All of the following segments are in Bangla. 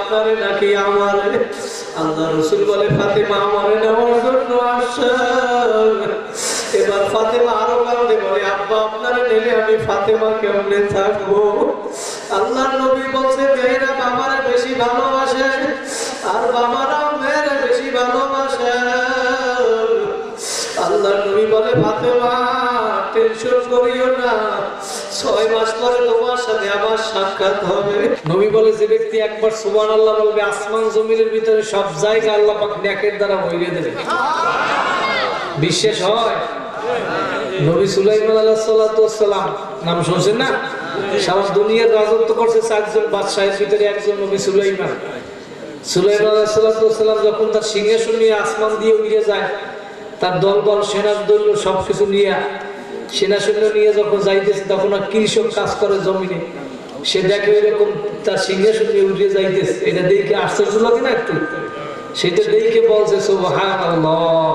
আপনারে নাকি আমারে? আল্লাহ রাসূল বলে ফাতেমা আমারে নেওয়ার জন্য আসছে। এবার ফাতেমা আরো কাঁদে বলে আব্বা আপনারে নিলে আমি ফাতেমা কেমনে থাকবো? আল্লাহর নবী বলছে মেয়েরা বাবারে বেশি ভালোবাসে আর বাবারা মেয়েরা বেশি ভালোবাসে। আল্লাহর নবী বলে ফাতেমা টেনশন করিও না, 6 মাস পরে তোমার সাথে আবার সাক্ষাৎ হবে। নবী বলে যে ব্যক্তি একবার সুবহানাল্লাহ বলবে আসমান জমিনের ভিতরে সব জায়গা আল্লাহ পাক নেকের দ্বারা ভরিয়ে দেবে। বিশ্বাস হয়? নবী সুলাইমান আলাইহিস সালাতু ওয়াস সালাম নাম শুনছেন না? সারা দুনিয়ার রাজত্ব করছে 4 জন বাদশাহের ভিতরে একজন নবী সুলাইমান। সুলাইমান আলাইহিস সালাতু ওয়াস সালাম যখন তার সিংহাসন নিয়ে আসমান দিয়ে উড়ে যায়, তার দলবল সেনাদল সবকিছু নিয়ে সেনা সৈন্য নিয়ে যখন যাইতেছে তখন আর কৃষক কাজ করে জমিনে, সে দেখে এরকম তার সিংহাসন নিয়ে উঠে যাইতেছে, এটা দেখে আশ্চর্য লাগে না একটু? সেটা দেখে বলছে সুবহানাল্লাহ।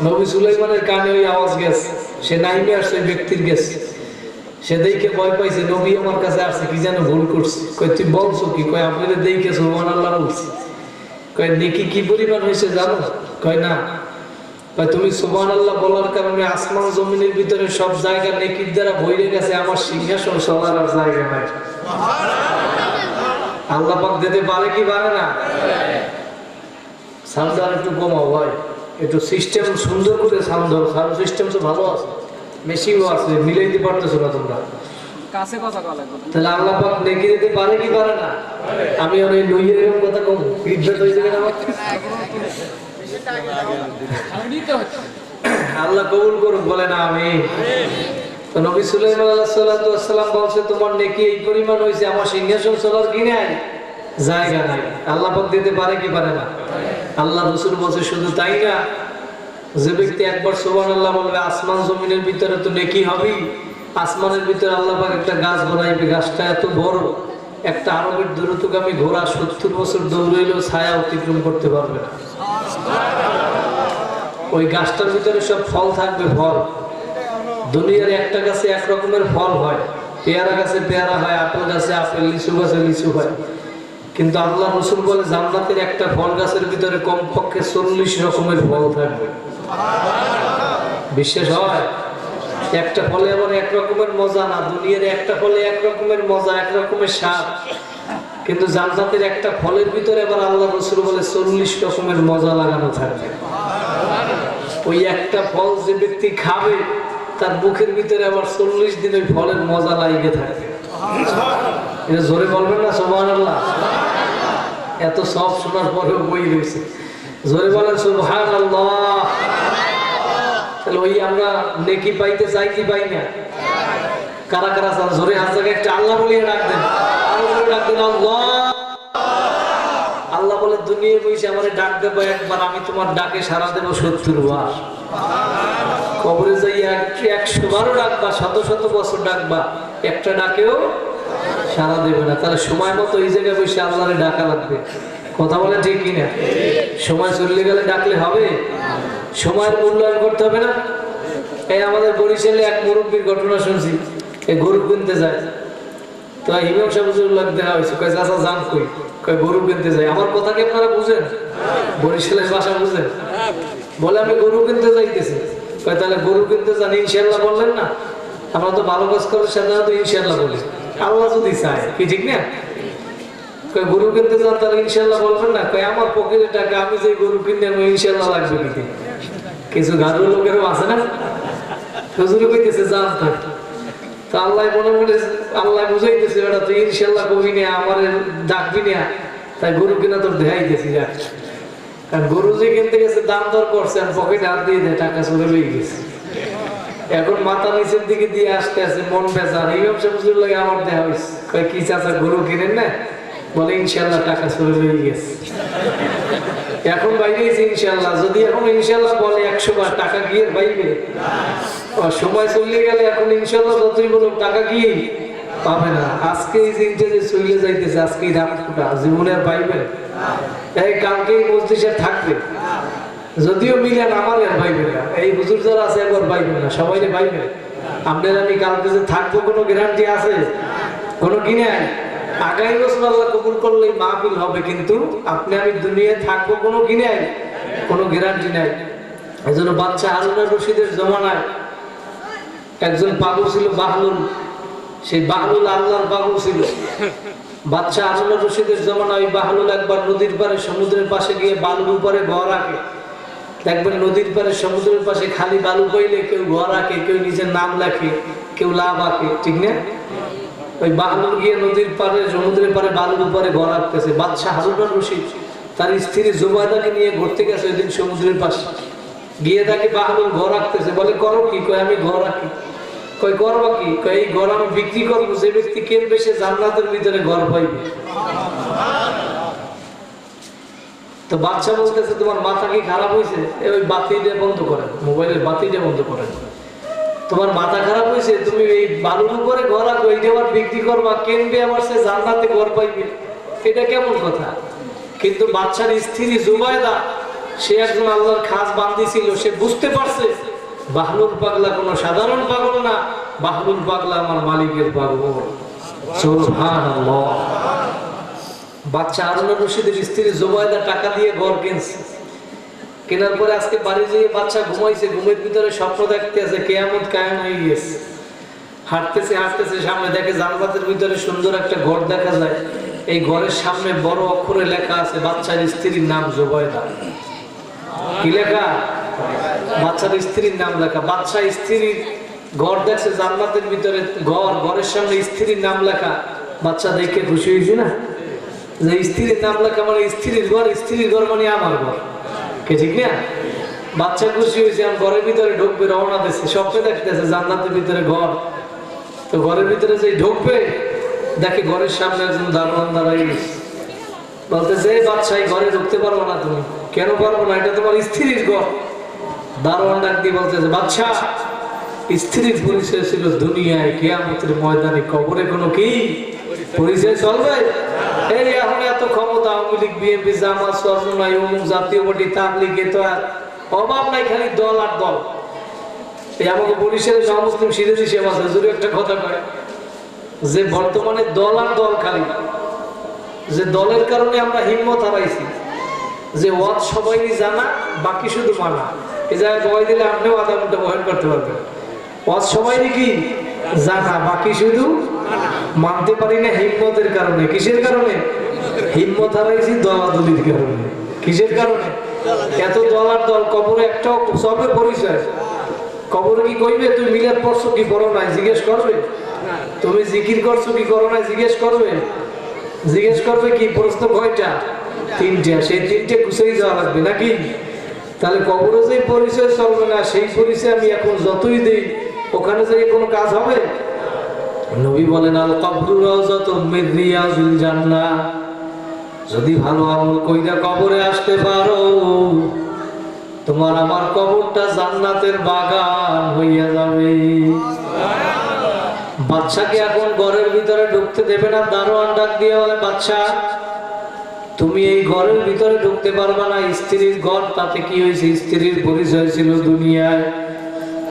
নবী সুলাইমানের কানে ওই আওয়াজ গেছে, সে নাইমে আসছে ওই ব্যক্তির গেছে, সে দেখে ভয় পাইছে নবী আমার কাছে আসছে, কি যেন ভুল করছে। কই তুই বলছো কি? কয় আপনাদের দেখে সুবহানাল্লাহ বলছি। কয় নেকি কি পরিমাণ হয়েছে জানো? কয় না। তুমি সুবহানাল্লাহ বলার কারণে আসমান জমিনের ভিতরে সব জায়গা নেকির দ্বারা ভরে গেছে, আমার সিংহাসন সবার আর জায়গা নাই। আল্লাহ পাক দিতে পারে কি পারে না? সাউন্ড আর একটু কমাও ভাই, একটু সিস্টেম সুন্দর করে সাউন্ড দাও। সাউন্ড সিস্টেম তো ভালো আছে, মেশিনও আছে, মিলাইতে পারতেছো না তোমরা। কাছে কথা বলা লাগবে। তাহলে আল্লাহ পাক নেকি দিতে পারে কি পারে না? আমি আর ওই লইয়ের এরকম কথা কম ফিডব্যাক হয়ে যাবে না আমার। আল্লাহ কবুল করুক, বলে না আমি। তো নবী সুলাইমান আলাইহিস সালাতু ওয়াস সালাম বলছে তোমার নেকি এই পরিমাণ হয়েছে, আমার সিংহাসন চলার কি নাই জায়গা নাই। আল্লাহ পাক দিতে পারে কি পারে না? আল্লাহ রাসূল বলছে শুধু তাই না, যে ব্যক্তি একবার সুবহানাল্লাহ বলবে আসমান জমিনের ভিতরে তো নেকি হবে। আসমানের ভিতরে আল্লাহ পাক একটা গাছ বানাইবে, গাছটা এত বড় একটা আরবের দ্রুতগামী ঘোড়া 70 বছর দৌড়াইলেও ছায়া অতিক্রম করতে পারবে না। ওই গাছটার ভিতরে সব ফল থাকবে, ফল। দুনিয়ার একটা গাছে এক রকমের ফল হয়, পেয়ারা গাছে পেয়ারা হয়, আপেল গাছে আপেল, লিচু গাছে লিচু হয়। কিন্তু আল্লাহ রাসূল বলে জান্নাতের একটা ফল গাছের ভিতরে কমপক্ষে 40 রকমের ফল থাকবে। বিশ্বাস হয়? একটা ফলে আবার এক রকমের মজা না, দুনিয়ার একটা ফলে এক রকমের মজা, এক রকমের স্বাদ, কিন্তু জান্নাতের একটা ফলের ভিতরে আবার আল্লাহ রাসূল বলে 40 রকমের মজা লাগানো থাকবে। ওই একটা ফল যে ব্যক্তি খাবে তার মুখের ভিতরে আবার 40 দিন ওই ফলের মজা লাগিয়ে থাকবে। এটা জোরে বলবেন না সুবহানাল্লাহ? এত সব শোনার পরেও বই রয়েছে, জোরে বলেন সুবহানাল্লাহ। তাহলে ওই আমরা নেকি পাইতে চাই কি পাই না? কারা কারা চান জোরে হাত জায়গায় একটা আল্লাহ বলিয়ে ডাক দেন, ডাক দেন আল্লাহ। আল্লাহ বলে দুনিয়ায় বসে আমারে ডাক দেবো একবার, আমি তোমার ডাকে সারা দেবো 70 বার। কবরে যাই 100 বারও ডাকবা, 100 বছর ডাকবা, একটা ডাকেও সারা দেবে না। তাহলে সময় মতো এই জায়গায় বসে আল্লাহরে ডাকা লাগবে। কথা বলে ঠিক কিনা? সময় চলে গেলে ডাকলে হবে? সময়ের মূল্যায়ন করতে হবে না? এই আমাদের বরিশালে এক মুরব্বীর ঘটনা শুনছি, এই গরু কিনতে যায়, তো ইমাম সাহেব হুজুরুল্লাহ দেখা হয়েছে, কয় চাচা যান কই? কয় গরু কিনতে যায়। আমার কথা কি আপনারা বুঝেন? বরিশালের ভাষা বুঝেন? বলে আমি গরু কিনতে যাইতেছি। কয় তাহলে গরু কিনতে যান ইনশাআল্লাহ বললেন না? আমরা তো ভালো কাজ করে সাধারণত ইনশাআল্লাহ বলি, আল্লাহ যদি চায়, কি ঠিক না? কয় গরু কিনতে যান তাহলে ইনশাআল্লাহ বলবেন না? কয় আমার পকেটে টাকা, আমি যে গরু কিনে আনবো ইনশাআল্লাহ লাগবে কি? কিছু গাড়ু লোকেরও আছে না, হুজুর কইতেছে যান থাক, তো আল্লাহ মনে মনে আল্লাহ বুঝাইতেছে বেটা তুই ইনশাআল্লাহ কবি না, আমার ডাকবি না, তাই গরু কিনা তোর দেখাইতেছি। কারণ গরু যে কিনতে গেছে দাম দর করছে, আর পকেটে হাত দিয়ে দেয়, টাকা চলে লেগে গেছে। এখন মাথা নিচের দিকে দিয়ে আসতে আছে, মন বেজার। এই ব্যবসা বুঝতে লাগে আমার দেওয়া হয়েছে। কয় কি চাচা গরু কিনেন না? বলে ইনশাআল্লাহ টাকা চলে লেগে গেছে। এখন বাইরেছি ইনশাআল্লাহ, যদি এখন ইনশাআল্লাহ বলে 100 বার, টাকা গিয়ে বাইবে। সময় চলে গেলে এখন ইনশাআল্লাহ যতই বলুক টাকা গিয়ে পাবে না। আজকে এই দিনটা যে চলে যাইতেছে, আজকে রাতটা জীবনে আর পাইবে, এই কালকে মসজিদে থাকবে, যদিও মিলেন আমার আর পাইবে না। এই হুজুর যারা আছে একবার পাইবে না, সবাই পাইবে। আপনার আমি কালকে যে থাকবো কোনো গ্যারান্টি আছে? কোনো কি নাই? আগামী বছর আল্লাহ কবুল করলেই মাহফিল হবে, কিন্তু আপনি আমি দুনিয়ায় থাকবো কোনো কি নাই, কোনো গ্যারান্টি নাই। এই জন্য বাচ্চা হারুন রশিদের জমানায় একজন পাগল ছিল বাহলুল, সেই বাহলুল আল্লাহর পাগল ছিল। বাচ্চা হারুন রশিদের জমানায় ওই বাহলুল একবার নদীর পারে সমুদ্রের পাশে গিয়ে বালুর উপরে ঘর আঁকে। দেখবেন নদীর পারে সমুদ্রের পাশে খালি বালু পাইলে কেউ ঘর আঁকে, কেউ নিজের নাম লেখে, কেউ লাভ আঁকে, ঠিক না? ওই বাহলুল গিয়ে নদীর পারে সমুদ্রের পারে বালুর উপরে ঘর আঁকতেছে। বাদশাহ হারুন রশিদ তার স্ত্রী জুবাইদাকে নিয়ে ঘুরতে গেছে ওই দিন সমুদ্রের পাশে, গিয়ে তাকে বাহলুল ঘর আঁকতেছে। বলে করো কি? কয় আমি ঘর আঁকি। কয় করবা কি? কয় এই ঘর আমি বিক্রি করবো, যে ব্যক্তি কিনবে সে জান্নাতের ভিতরে ঘর পাইবে। তো বাচ্চা বলতেছে তোমার মাথা কি খারাপ হয়েছে? ওই বাতিটা বন্ধ করেন, মোবাইলের বাতিটা বন্ধ করেন। তোমার মাথা খারাপ হয়েছে? তুমি এই বালুর উপরে ঘর আঁকো, এইটা আবার বিক্রি করবা, কিনবে আবার সে জান্নাতে ঘর পাইবে, এটা কেমন কথা? কিন্তু বাচ্চার স্ত্রী জুবাইদা সে একজন আল্লাহর খাস বান্দি ছিল, সে বুঝতে পারছে বাহলুল পাগলা কোনো সাধারণ পাগল না, বাহলুল পাগলা আমার মালিকের পাগল। সুবহানাল্লাহ। বাচ্চা হারুন রশিদের স্ত্রী জুবাইদা টাকা দিয়ে ঘর কিনছে, কেনার পরে আজকে বাড়ি যেয়ে বাচ্চা ঘুমাইছে, ঘুমের ভিতরে স্বপ্ন দেখতে আছে কিয়ামত কায়েম হয়ে গেছে। হাঁটতেছে হাঁটতেছে, সামনে দেখে জান্নাতের ভিতরে সুন্দর একটা ঘর দেখা যায়। এই ঘরের সামনে বড় অক্ষরে লেখা আছে বাচ্চার স্ত্রীর নাম জুবাইদা। কি লেখা? বাচ্চার স্ত্রীর নাম লেখা। বাচ্চা স্ত্রীর ঘর দেখছে জান্নাতের ভিতরে ঘর, ঘরের সামনে স্ত্রীর নাম লেখা। বাচ্চা দেখে খুশি হয়েছে না, যে স্ত্রীর নাম লেখা মানে স্ত্রীর ঘর, স্ত্রীর ঘর মানে আমার ঘর, কে ঠিক না? বাচ্চা খুশি হয়েছে, আমি ঘরের ভিতরে ঢুকবে, রওনা দিচ্ছে, স্বপ্নে দেখতেছে জান্নাতের ভিতরে ঘর। তো ঘরের ভিতরে যে ঢুকবে দেখে ঘরের সামনে একজন দারোয়ান দাঁড়াই গেছে। বলতেছে বাচ্চা এই ঘরে ঢুকতে পারবো না। তুমি কেন পারবো না? এটা তোমার স্ত্রীর ঘর। দারোয়ান ডাক দিয়ে বলতেছে বাচ্চা, স্ত্রীর পরিচয় ছিল দুনিয়ায়, কিয়ামতের ময়দানে কবরে কোনো কি পরিচয় চলবে? এই এখন এত ক্ষমতা, আওয়ামী লীগ, বিএনপি, জামাত, সরজনাই, অমুক জাতীয় পার্টি, তাবলীগ, এ তো আর অভাব নাই, খালি দল আর দল। এই আমাকে বরিশালের মুসলিম সিরাজি সেবা হুজুর একটা কথা কয় যে বর্তমানে দল আর দল, খালি যে দলের কারণে আমরা হিম্মত হারাইছি, যে ওয়াজ সবাই জানা বাকি শুধু মানা। এই জায়গায় বয় দিলে আপনিও আধা ঘন্টা বয়ান করতে পারবেন। ওয়াজ সবাই কি জানা বাকি শুধু মানতে পারি না, হিম্মতের কারণে। কিসের কারণে হিম্মত হারাইছি? দলাদলির কারণে। কিসের কারণে? এত দল আর দল, কবরে একটাও সবের পরিচয়। কবরে কি কইবে তুমি মিলাদ পড়ছো কি করো নাই জিজ্ঞেস করবে? তুমি জিকির করছো কি করো নাই জিজ্ঞেস করবে? জিজ্ঞেস করবে কি? প্রশ্ন কয়টা? তিনটা। সেই তিনটে গুছাই যাওয়া লাগবে নাকি? তাহলে কবরে যে পরিচয় চলবে না, সেই পরিচয় আমি এখন যতই দিই ওখানে যে কোনো কাজ হবে? নবী বলেন আল কবরু রাউযাতুম মিন রিয়াজিল জান্নাহ। যদি ভালো আমল কইরা কবরে আসতে পারো, তোমার আমার কবরটা জান্নাতের বাগান হইয়া যাবে। বাচ্চাকে এখন ঘরের ভিতরে ঢুকতে দেবে না। দারোয়ান ডাক দিয়ে বলে বাচ্চা, তুমি এই ঘরের ভিতরে ঢুকতে পারবে না, স্ত্রীর ঘর। তাতে কি হয়েছে? স্ত্রীর পরিচয় ছিল দুনিয়ায়,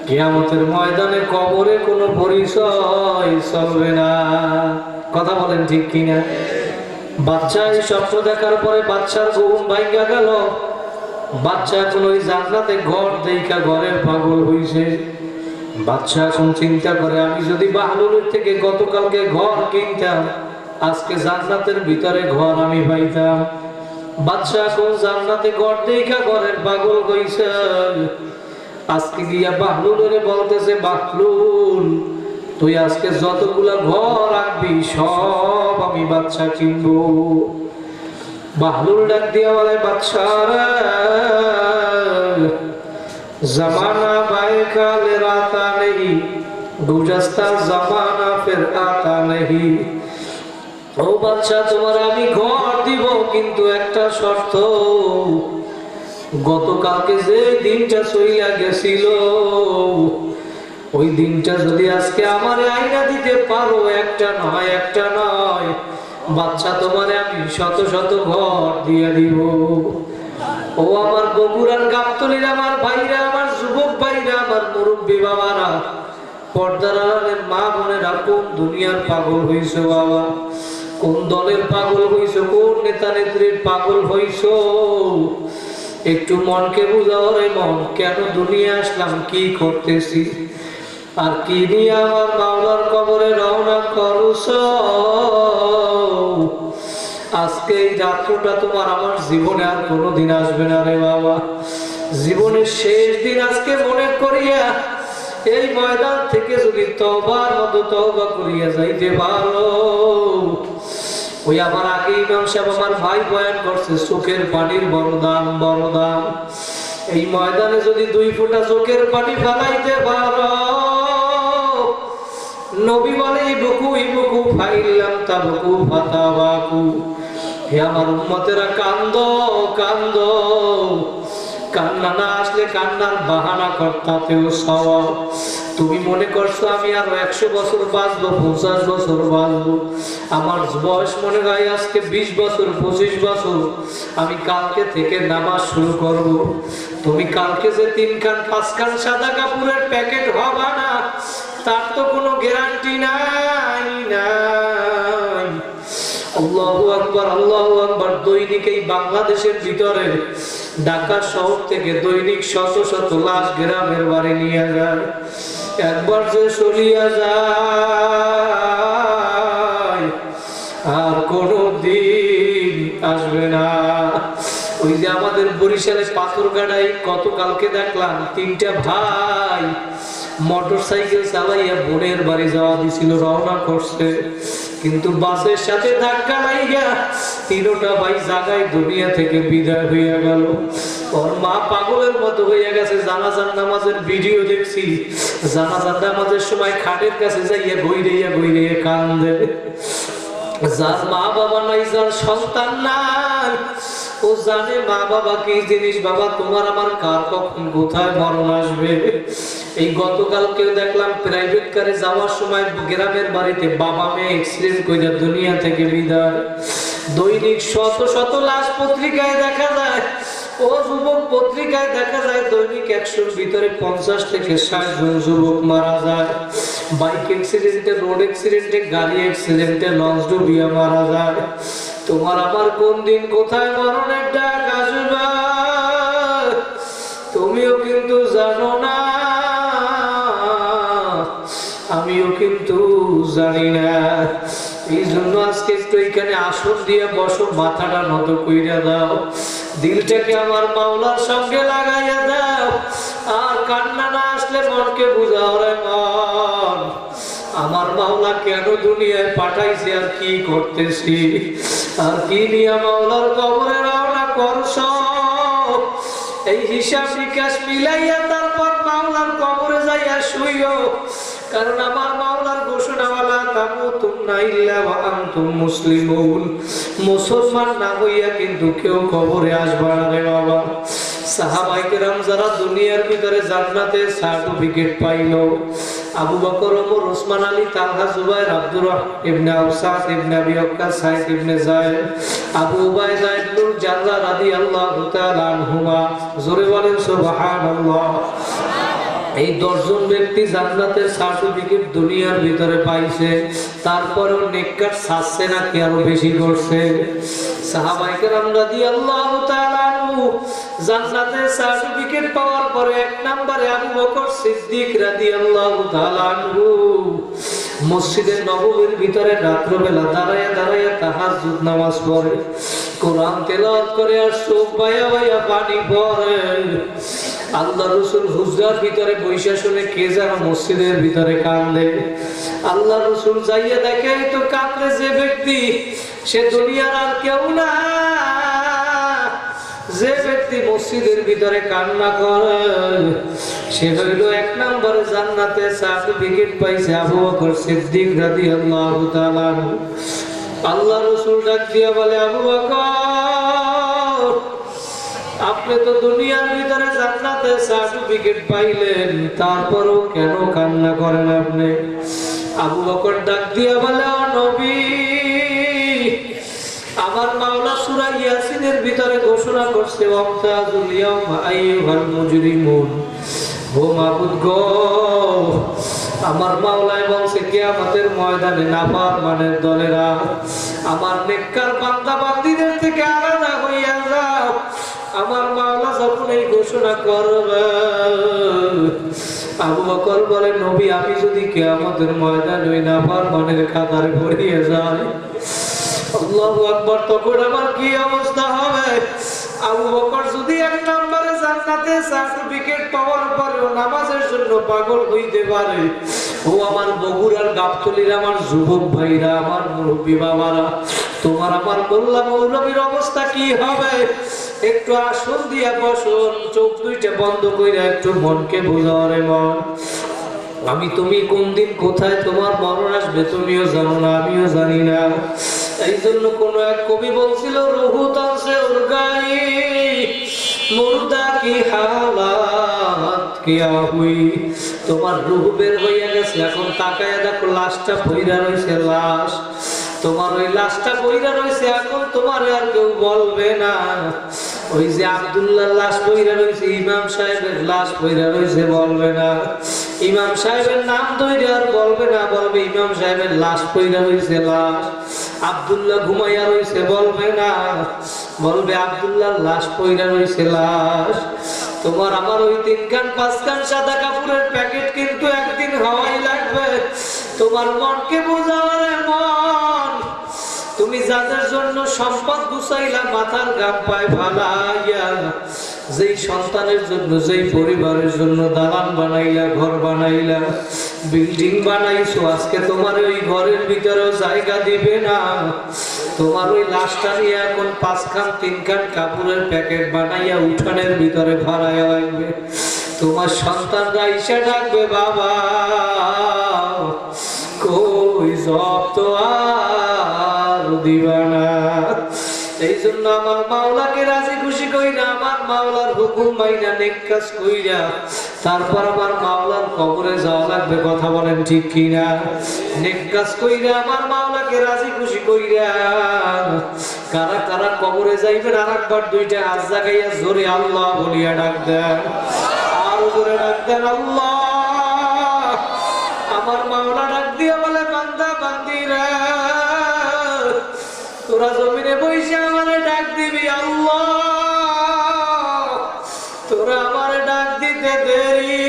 কিয়ামতের ময়দানে কবরে কোনো পরিচয় চলবে না। কথা বলেন ঠিক কিনা? বাচ্চা এই স্বপ্ন দেখার পরে বাচ্চার ঘুম ভাঙা গেল। বাচ্চা এখন ওই জান্নাতে ঘর দেখা ঘরের পাগল হইছে। বাচ্চা এখন চিন্তা করে আমি যদি বাহলুলের থেকে গতকালকে ঘর কিনতাম, আজকে জান্নাতের ভিতরে ঘর আমি পাইতাম। বাচ্চা এখন জান্নাতে ঘর দেখা ঘরের পাগল হইছে। আজকে গিয়া বাহলুলের বলতেছে বাহলুল, তুই আজকে যতগুলা ঘর রাখবি সব আমি বাচ্চা কিনবো। বাহলুল ডাক দিয়া বলে বাচ্চারা, जमाना बायकाल राता नहीं, गुजस्ता जमाना फिर आता नहीं। ও বাচ্চা, তোমার আমি ঘর দিব, কিন্তু একটা শর্ত, গতকালকে যে দিনটা চইলা গেছিল ওই দিনটা যদি আজকে আমারে আইনা দিতে পারো, একটা নয় বাচ্চা, তোমারে আমি শত শত ঘর দিয়ে দিব। ও আমার বগুড়ার গাবতলীর আমার ভাইরা, আমার যুবক ভাইরা, আমার মুরব্বী বাবারা, পর্দার আড়ালের মা বোনেরা, কোন দুনিয়ার পাগল হইছো বাবা? কোন দলের পাগল হইছো, কোন নেতা নেত্রীর পাগল হইছো? একটু মনকে বুঝাও রে মন, কেন দুনিয়া আসলাম, কি করতেছি, আর কি নিয়ে আমার মাওলার কবরে রওনা করছো? আজকে এই রাত্রটা তোমার আমার জীবনে আর কোনোদিন আসবে না রে বাবা। জীবনের শেষ দিন আজকে মনে করিয়া এই ময়দান থেকে যদি তওবার মতো তওবা করিয়া যাইতে পারো, ওই আমার আগে ইমাম সাহেব আমার ভাই বয়ান করছে, চোখের পানির বড় দাম, বড় দাম। এই ময়দানে যদি 2 ফোঁটা চোখের পানি ফেলাইতে পারো, নবী বলে ইবকু ইবকু ফাইল্লাম তাবকু ফাতাবাকু, হে আমার উম্মতেরা কান্দো কান্দো, কান্না না আসলে কান্নার বাহানা করতেও সওয়াব। তুমি মনে করছো আমি আরো 100 বছর বাঁচবো, 50 বছর বাঁচবো, আমার বয়স মনে হয় আজকে 20 বছর 25 বছর, আমি কালকে থেকে নামাজ শুরু করব। তুমি কালকে যে 3 খান 5 খান সাদা কাপড়ের প্যাকেট হবা না, তার তো কোনো গ্যারান্টি নাই নাই। আল্লাহু আকবার, আল্লাহু আকবার। দৈনিক এই বাংলাদেশের ভিতরে ঢাকা শহর থেকে দৈনিক শত শত লাশ গ্রামের বাড়ি নিয়ে যায়। একবার যে চলিয়া যায় আর কোনো দিন আসবে না। ওই যে আমাদের বরিশালে পাথরঘাটায় গতকালকে দেখলাম 3টা ভাই মোটরসাইকেল চালাইয়া বোনের বাড়ি যাওয়া দিছিল, রওনা করছে, কিন্তু বাসের সাথে ধাক্কা লাইগা 3টা ভাই জায়গায় দুনিয়া থেকে বিদায় হইয়া গেল। ওর মা পাগলের মতো হইয়া গেছে। জানাজার নামাজের ভিডিও দেখছি, জানাজার নামাজের সময় খাটের কাছে যাইয়া গইরাইয়া গইরাইয়া কান্দে। যার মা বাবা নাই, যার সন্তান নাই, ও জানে মা বাবা কি জিনিস। বাবা তোমার আমার কার কখন কোথায় মরণ আসবে। এই গতকালকে দেখলাম প্রাইভেট কারে যাওয়ার সময় গ্রামের বাড়িতে বাবা মেয়ে অ্যাক্সিডেন্ট কইরা দুনিয়া থেকে বিদায়। দৈনিক শত শত লাশ পত্রিকায় দেখা যায়, ও যুবক পত্রিকায় দেখা যায় দৈনিক 100-র ভিতরে 50 থেকে 60 জন যুবক মারা যায়। বাইক অ্যাক্সিডেন্টে, রোড অ্যাক্সিডেন্টে, গাড়ি অ্যাক্সিডেন্টে, লঞ্চ ডুবিয়া মারা যায়। তোমার আমার কোন দিন কোথায় মরণের ডাক আসবে তুমিও কিন্তু জানো না, আমিও কিন্তু জানি না। এই জন্য আজকে একটু এখানে আসন দিয়ে বসো, মাথাটা নত কইরা দাও, দিলটাকে আমার মাওলার সঙ্গে লাগাইয়া দাও। আর কান্না না আসলে মনকে বুঝাও রে মন, আমার মাওলা কেন দুনিয়ায় পাঠাইছে, আর কি করতেছি, আর কি নিয়ে মাওলার কবরে রওনা করছো। এই হিসাব নিকাশ মিলাইয়া তারপর মাওলার কবরে যাইয়া শুইও, কারণ আমার মাওলার ঘোষণা, ওয়ালা তামুতুন্না ইল্লা ওয়া আনতুম মুসলিমুন। মুসলমান না হইয়া কিন্তু কেউ কবরে আসবে না রে বাবা। সাহাবায়ে কেরাম যারা দুনিয়ার ভিতরে জান্নাতের সার্টিফিকেট পাইলো, আবু বকর, ওমর, ওসমান, আলী, তালহা, জুবাইর, আব্দুর রাহমান ইবনে আওসাদ ইবনে আবি ওয়াক্কাস, সাইদ ইবনে যায়েদ, আবু উবাইদা ইবনে জাররাহ রাদিয়াল্লাহু তাআলা আনহুমা, জোরে বলেন সুবহানাল্লাহ। এই 10 জন ব্যক্তি জান্নাতের সার্টিফিকেট দুনিয়ার ভিতরে পাইছে, তারপরেও নেককার ছাড়ছে না, কি আরো বেশি করছে। সাহাবায়ে কেরাম রাদিয়াল্লাহু তাআলা আনহু জান্নাতের সার্টিফিকেট পাওয়ার পরে 1 নম্বরে আবু বকর সিদ্দিক রাদিয়াল্লাহু তাআলা আনহু মসজিদে নববীর ভিতরে রাত্রিবেলা দাঁড়ায়া দাঁড়ায়া তাহাজ্জুদ নামাজ পড়ে, কোরআন তেলাওয়াত করে, আর চোখ বায়া বায়া পানি পড়ে। আল্লাহ রাসূল হুজরার ভিতরে বৈশা শুনে কে যেন মসজিদের ভিতরে কান্দে। আল্লাহ রাসূল যাইয়া দেখে তো কাঁদে যে ব্যক্তি, সে দুনিয়ার আর কেউ না। যে ব্যক্তি মসজিদের ভিতরে কান্না করে সে হইল 1 নম্বরে জান্নাতে সার্টিফিকেট পাইছে আবু বকর সিদ্দিক রাদিয়াল্লাহু তাআলা আনহু। আল্লাহ রাসূল ডাক দিয়া বলে, আবু বকর, আপনি তো দুনিয়ার ভিতরে জান্নাতের সার্টিফিকেট পাইলেন, তারপরও কেন কান্না করেন আপনি? আবু বকর ডাক দিয়া বলে, ও নবী, আমার মাওলা সূরা ইয়াসিনের ভিতরে ঘোষণা করছে, ওয়ামতাজুল ইয়াওমা আইয়ুহাল মুজরিমুন। ও মাবুদ গো, আমার মাওলাই বলছে কিয়ামতের ময়দানে নাফরমানের দলেরা আমার নেককার বান্দা বান্দীদের থেকে আলাদা হইয়া যাও। আমার মাওলা যখন এই ঘোষণা করবে, আবু বকর বলে নবী আমি যদি কিয়ামতের ময়দানে ওই নাফরমানের কাতারে পড়িয়ে যাই, আল্লাহু আকবার, তখন আমার কি অবস্থা হবে? আবু বকর যদি এক নম্বরে জান্নাতে সার্টিফিকেট পাওয়ার পরেও নামাজের জন্য পাগল হইতে পারে, ও আমার বগুড়ার গাবতলীর আমার যুবক ভাইরা, আমার মুরব্বী বাবারা, তোমার আমার মোল্লা মৌলবীর অবস্থা কি হবে? একটু আসন দিয়া বসুন, চোখ দুইটা বন্ধ কইরা একটু মনকে বুঝাও রে মন। আমি তুমি কোন দিন কোথায় তোমার মরণ আসবে তুমিও জানো না, আমিও জানি না। এই জন্য কোন এক কবি বলছিল রুহু তানসে উরগাই মুর্দা কি হালাত কিয়া হুই। তোমার রুহ বের হইয়া গেছে, এখন তাকায়া দেখো লাশটা পইরা রইছে, লাশ তোমার ওই লাশটা পইরা রইছে, এখন তোমার আর কেউ বলবে না। ওই যে আব্দুল্লাহ লাশ পইরা রইছে, ইমাম সাহেবের লাশ পইরা রইছে, বলবে না। ইমাম সাহেবের নাম ধরে আর বলবে না, বলবে ইমাম সাহেবের লাশ পইরা রইছে, লাশ। আব্দুল্লাহ ঘুমাইয়া রইছে, বলবে না, বলবে আব্দুল্লাহর লাশ পইরা রইছে, লাশ। তোমার আমার ওই 3 খান 5 খান সাদা কাপড়ের প্যাকেট কিন্তু একদিন হওয়াই লাগবে। তোমার মনকে বোঝাও রে মন, তুমি যাদের জন্য সম্পদ গুছাইলা মাথার ঘাম পায় ভালাইয়া, যেই সন্তানের জন্য, যেই পরিবারের জন্য দালান বানাইলা, ঘর বানাইলা, বিল্ডিং বানাইছো, আজকে তোমার ওই ঘরের ভিতরেও জায়গা দিবে না। তোমার ওই লাশটা নিয়ে এখন 5 খান 3 খান কাপড়ের প্যাকেট বানাইয়া উঠানের ভিতরে ভরাইয়া লাগবে। তোমার সন্তানরা ইসা ডাকবে বাবা কই জব তো আর দিবানা। এই জন্য আমার মাওলাকে রাজি খুশি কইরা, আমার মাওলার হুকুম মাইনা নেক কাজ কইরা তারপর আমার মাওলার কবরে যাওয়া লাগবে। কথা বলেন ঠিক কিনা? নেক কাজ কইরা আমার মাওলাকে রাজি খুশি কইরা কারা কারা কবরে যাইবেন আরেকবার 2টা হাত জাগাইয়া জোরে আল্লাহ বলিয়া ডাক দেন, আর জোরে ডাক দেন আল্লাহ। আমার মাওলা ডাক দিয়া বলে বান্দা বান্দিরা তোরা জমিনে বসে আমারে ডাক দিবি আল্লাহ, তোরা আমারে ডাক দিতে দেরি,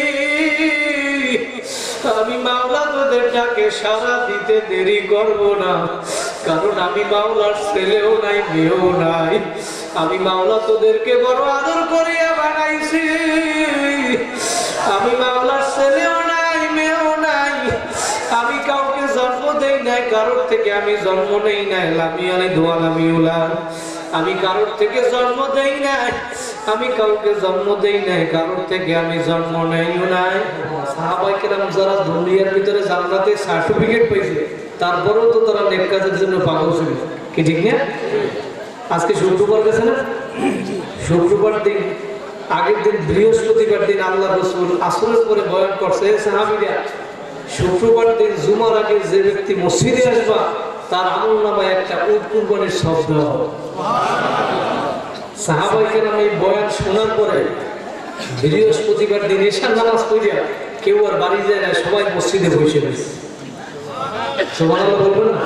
আমি মাওলা তোদের ডাকে সাড়া দিতে দেরি করব না। কারণ আমি মাওলার ছেলেও নাই, মেয়েও নাই, আমি মাওলা তোদেরকে বড় আদর করিয়া বানাইছি। আমি মাওলার ছেলেও নাই, মেয়েও নাই, আমি কাউকে জন্ম দেই নাই, কারোর থেকে আমি জন্ম নেই নাই, লামিয়ালে দোয়ালামিউলা, আমি কারোর থেকে জন্ম দেই নাই, আমি কাউকে জন্ম দেই নাই, কারোর থেকে আমি জন্ম নেইও নাই। সাহাবায়ে কেরাম যারা দুনিয়ার ভিতরে জান্নাতে সার্টিফিকেট পেয়েছে, তারপরেও তো তারা নেক কাজের জন্য পাগল ছিল, কি ঠিক না? আজকে শুক্রবার গেছে না, শুক্রবার দিন, আগের দিন বৃহস্পতিবার দিন আল্লাহ রাসূল আসরের পরে বয়ান করছে, সাহাবীরা শুক্রবার দিন জুমার আগে যে ব্যক্তি মসজিদে আসবা তার আমলনামায় একটা উট কুরবানির শব্দ হবে। সাহাবায়ে কেরাম এই বয়ান শোনার পরে বৃহস্পতিবার দিন এশার নামাজ পড়িয়া কেউ আর বাড়ি যায় না, সবাই মসজিদে বসে রয়েছে। সুবহানাল্লাহ বলবেন না?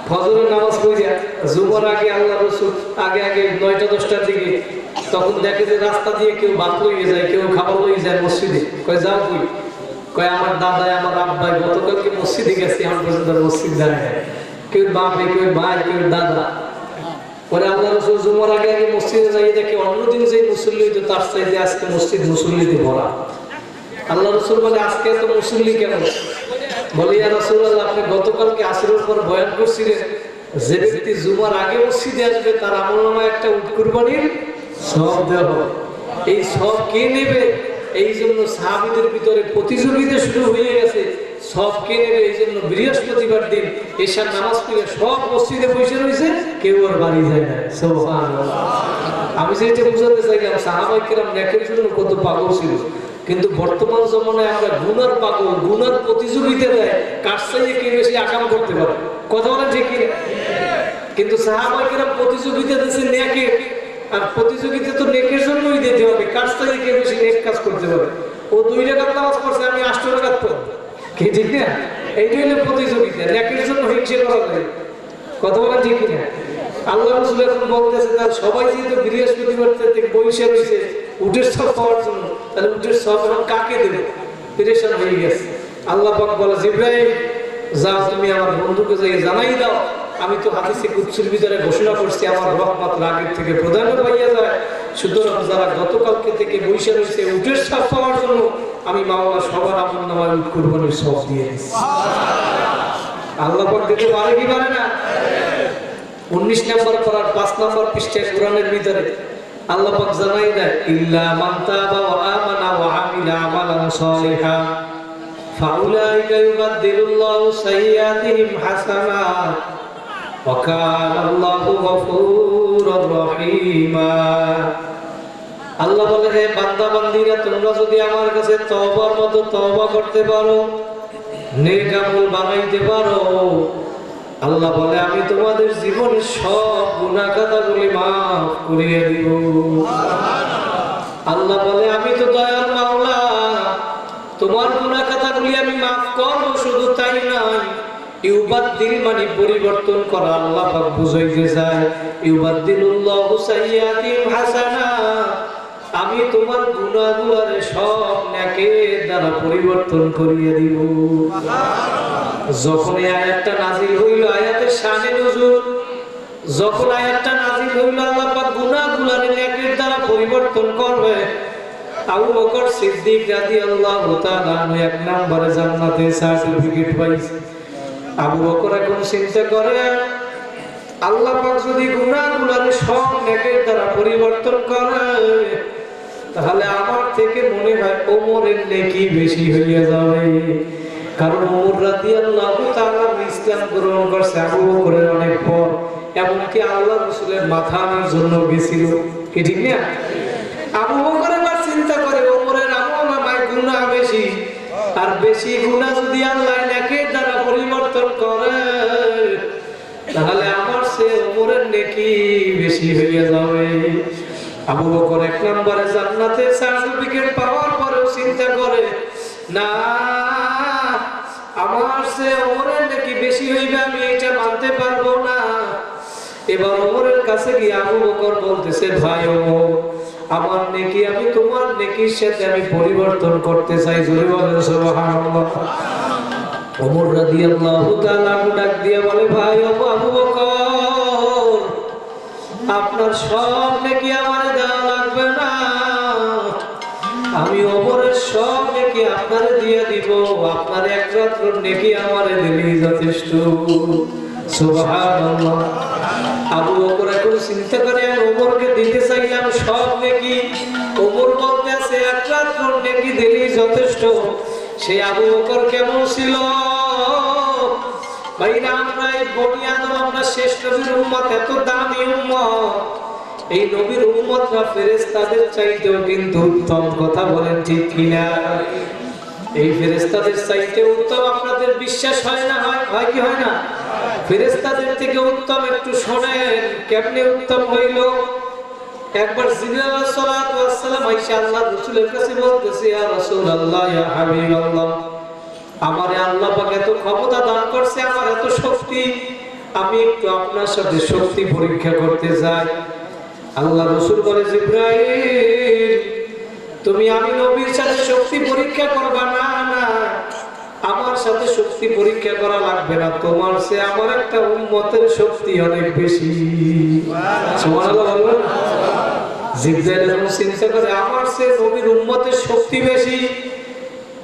ফজরের নামাজ পড়িয়া জুমার আগে আল্লাহ রাসূল আগে 9টা 10টার দিকে তখন দেখে যে রাস্তা দিয়ে কেউ ভাত লইয়ে যায়, কেউ খাবার লইয়ে যায় মসজিদে। কয় যাও কই? কয় আমার দাদাই আমার আব্বাই গতকালকে মসজিদে গেছে, এখন পর্যন্ত মসজিদ দাঁড়ায়, কেউ বাপে, কেউ ভাই, কেউ দাদা। পরে আল্লাহ রাসূল জুমার আগে মসজিদে যাই দেখে অন্যদিন যে মুসল্লি হইতো তার চাইতে আজকে মসজিদ মুসল্লিতে ভরা। আল্লাহ রাসূল বলে আজকে এত মুসল্লি কেন? বলে ইয়া রাসূলুল্লাহ, আপনি গতকালকে আসরের পর বয়ান করছিলেন যে ব্যক্তি জুমার আগে মসজিদে আসবে তার আমলনামায় একটা উট কুরবানির সওয়াব দেওয়া হবে। এই সওয়াব কে নেবে? এই জন্য সাহাবীদের ভিতরে প্রতিযোগিতা শুরু হয়ে গেছে, সব কে নেবে। এই জন্য বৃহস্পতিবার দিন এশার নামাজ পড়ে সব মসজিদে বসে রয়েছে, কেউ আর বাড়ি যায় না। সুবহানাল্লাহ। আমি যেটা বুঝাতে চাইলাম সাহাবায়ে কেরাম নেকের জন্য কত পাগল ছিল, কিন্তু বর্তমান জমানায় আমরা গুনার পাগল, গুনার প্রতিযোগিতা দেয় কার চাইতে কে বেশি আকাম করতে পারে। কথা বলেন ঠিক কি? কিন্তু সাহাবায়ে কেরাম প্রতিযোগিতা দিয়েছে নেকের, আর প্রতিযোগিতা তো নেকের জন্যই দিতে হবে, কার চাইতে কে বেশি নেক কাজ করতে পারে। ও 2 রাকাত নামাজ পড়ছে, আমি 8 রাকাত পড়ব। কি ঠিক না? এইটাই হলো প্রতিযোগিতা, নেকের জন্য হিংসে করা যায়। কথা বলা ঠিক না? আল্লাহ রাসূল এখন বলতেছে তার সবাই যেহেতু বৃহস্পতিবার থেকে বইসে রয়েছে উটের সব পাওয়ার জন্য, তাহলে উটের সব এখন কাকে দেবে? পেরেশান হয়ে গেছে। আল্লাহ পাক বলে জিবরাইল যাও তুমি আমার বন্ধুকে যাই জানাই দাও, আমি তো হাদিসে কুদসির ভিতরে ঘোষণা করছি আমার রহমত রাগের থেকে প্রধান্য পাইয়া যায়, সুতরাং যারা গতকালকে থেকে বইসে রয়েছে উটের সব পাওয়ার জন্য আমি মাওলা সবার আমল নামায় উট কুরবানির সব দিয়ে দিচ্ছি। আল্লাহ পাক দিতে পারে কি পারে না? 19 নম্বর পড়ার 5 নম্বর পৃষ্ঠায় কোরআনের ভিতরে আল্লাহ পাক জানাই দেয় ইল্লা মান তাবা ওয়া আমানা ওয়া আমিলা আমালান সালিহা ফাউলাইকা ইউবাদদিলুল্লাহু সাইয়্যাতিহিম হাসানাত ওয়া কানা আল্লাহু গফুরুর রহিমা। আল্লাহ বলে হে বান্দা বান্দীরা তোমরা যদি আমার কাছে তওবার মতো তওবা করতে পারো, নেক আমল বানাইতে পারো, আল্লাহ বলে আমি তোমাদের জীবনের সব গুনাহ খাতাগুলি মাফ করিয়ে দিব। আল্লাহ বলে আমি তো দয়ার মাওলা, তোমার গুনাহ খাতাগুলি আমি মাফ করব। শুধু তাই নয়, ইউবাদদিল মানে পরিবর্তন করা। আল্লাহ পাক বুঝাইতে চায় ইউবাদদিলুল্লাহু সাইয়্যাতিহিম হাসানাত, আমি তোমার গুনাহগুলোরে সব নেকের দ্বারা পরিবর্তন করিয়ে দিব। যখন এই আয়াতটা নাযিল হইল, আয়াতের শানে নুজুল, যখন আয়াতটা নাযিল হইল আল্লাহ পাক গুনাহগুলোরে নেকের দ্বারা পরিবর্তন করবে, আবু বকর সিদ্দিক রাদিয়াল্লাহু তাআলা এক নম্বরে জান্নাতে সার্টিফিকেট পাইছে। আবু বকর এখন চিন্তা করে আল্লাহ পাক যদি গুনাহগুলোরে সব নেকের দ্বারা পরিবর্তন করে, তাহলে আমার থেকে মনে হয় ওমরের নেকি বেশি হইয়া যাবে। কারণ ওমর রাদিয়াল্লাহু তাআলা ইসলাম গ্রহণ করছে আবু বকরের অনেক পর, এমনকি আল্লাহ রাসূলের মাথা আনার জন্য গেছিল। কি ঠিক না? আবু বকর এবার চিন্তা করে ওমরের আমলনামায় গুনাহ বেশি, আর বেশি গুনাহ যদি আল্লাহ নেকির দ্বারা পরিবর্তন করে, তাহলে আমার চেয়ে ওমরের নেকি বেশি হইয়া যাবে। আবু বকর এক নম্বরে জান্নাতে সার্টিফিকেট পাওয়ার পরেও চিন্তা করে না, আমার চেয়ে ওমরের নেকি বেশি হইবে, আমি এটা মানতে পারবো না। এবার ওমরের কাছে গিয়ে আবু বকর বলতেছে ভাই ওমর, আমার নেকি আমি তোমার নেকির সাথে আমি পরিবর্তন করতে চাই। জোরে বলেন সুবহানাল্লাহ। ওমর রাদিয়াল্লাহু তাআলা ডাক দিয়ে বলে ভাই আবু বকর, আপনার সব নেকি আমারে দেওয়া লাগবে না, আমি ওমরের সব নেকি আপনারে দিয়ে দিব, আপনার এক রাত্র নেকি আমারে দিলেই যথেষ্ট। সুবহানাল্লাহ। আবু বকর এখন চিন্তা করে ওমরকে দিতে চাইলাম সব নেকি, ওমর বলতেছে এক রাত্র নেকি দিলেই যথেষ্ট। সে আবু বকর কেমন ছিল ভাইরা? আমরা এই বনি আদম, আমরা শেষ নবীর উম্মত, এত দামি উম্মত। এই নবীর উম্মতরা ফেরেশতাদের চাইতেও কিন্তু উত্তম। কথা বলেন ঠিক কিনা? এই ফেরেশতাদের চাইতে উত্তম। আপনাদের বিশ্বাস হয় না? হয় কি হয় না? ফেরেশতাদের থেকে উত্তম। একটু শোনেন কেমনে উত্তম হইল। একবার জিবরাইল আলাইহিস সালাতু ওয়াস সালাম আয়েশা আল্লাহর রাসূলের কাছে বলতেছে ইয়া রাসূলুল্লাহ, ইয়া হাবিবাল্লাহ, আমারে আল্লাহ পাক এত ক্ষমতা দান করছে, আমার এত শক্তি, আমি একটু আপনার সাথে শক্তি পরীক্ষা করতে চাই। আল্লাহ রাসূল বলে জিবরাইল, তুমি আমি নবীর সাথে শক্তি পরীক্ষা করবা না? না, আমার সাথে শক্তি পরীক্ষা করা লাগবে না, তোমার চেয়ে আমার একটা উম্মতের শক্তি অনেক বেশি। সুবহানাল্লাহ বলবেন। জিবরাইল যখন চিন্তা করে আমার চেয়ে নবীর উম্মতের শক্তি বেশি,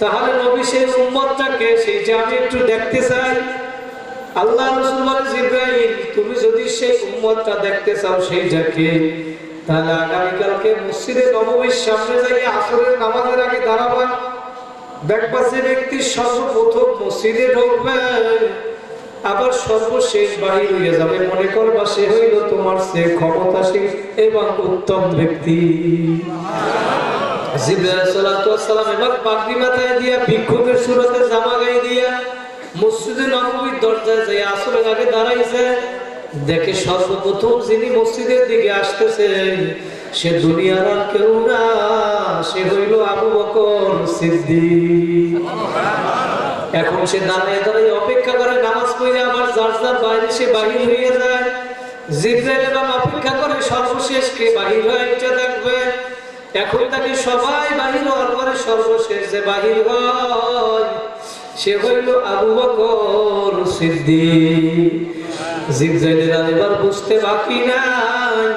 তাহলে নবী সেই উম্মতটাকে সেইটা আমি একটু দেখতে চাই। আল্লাহ রাসূল বলে জিবরাইল, তুমি যদি সেই উম্মতটা দেখতে চাও সেইটাকে, তাহলে আগামীকালকে মসজিদে নববীর সামনে যাই আসরের নামাজের আগে দাঁড়াবা, দেখবা যে ব্যক্তি সর্বপ্রথম মসজিদে ঢুকবে আবার সর্বশেষ বাহির হয়ে যাবে, মনে করবা সে হইল তোমার চেয়ে ক্ষমতাশীল এবং উত্তম ব্যক্তি। জিবরাইল আলাইহিস সালাতু ওয়াস সালাম এবার পাগড়ি মাথায় দিয়া ভিক্ষুকের সুরতে জামা গায়ে দিয়া মসজিদে নববীর দরজায় যাই আসরের আগে দাঁড়াইছে। দেখে সর্বপ্রথম যিনি মসজিদের দিকে আসতেছে সে দুনিয়ার আর কেউ না, সে হইল আবু বকর সিদ্দিক। এখন সে দাঁড়িয়ে দাঁড়িয়ে অপেক্ষা করে, নামাজ পড়ে আবার যার যার বাইরে সে বাহির হয়ে যায়। জিবরাইল এবং অপেক্ষা করে সর্বশেষ কে বাহির হয় এটা দেখবে। এখন তাকে সবাই বাহির হওয়ার পরে সর্বশেষ যে বাহির হয় সে হইল আবু বকর সিদ্দিক। জিবরাইলের আর এবার বুঝতে বাকি নাই,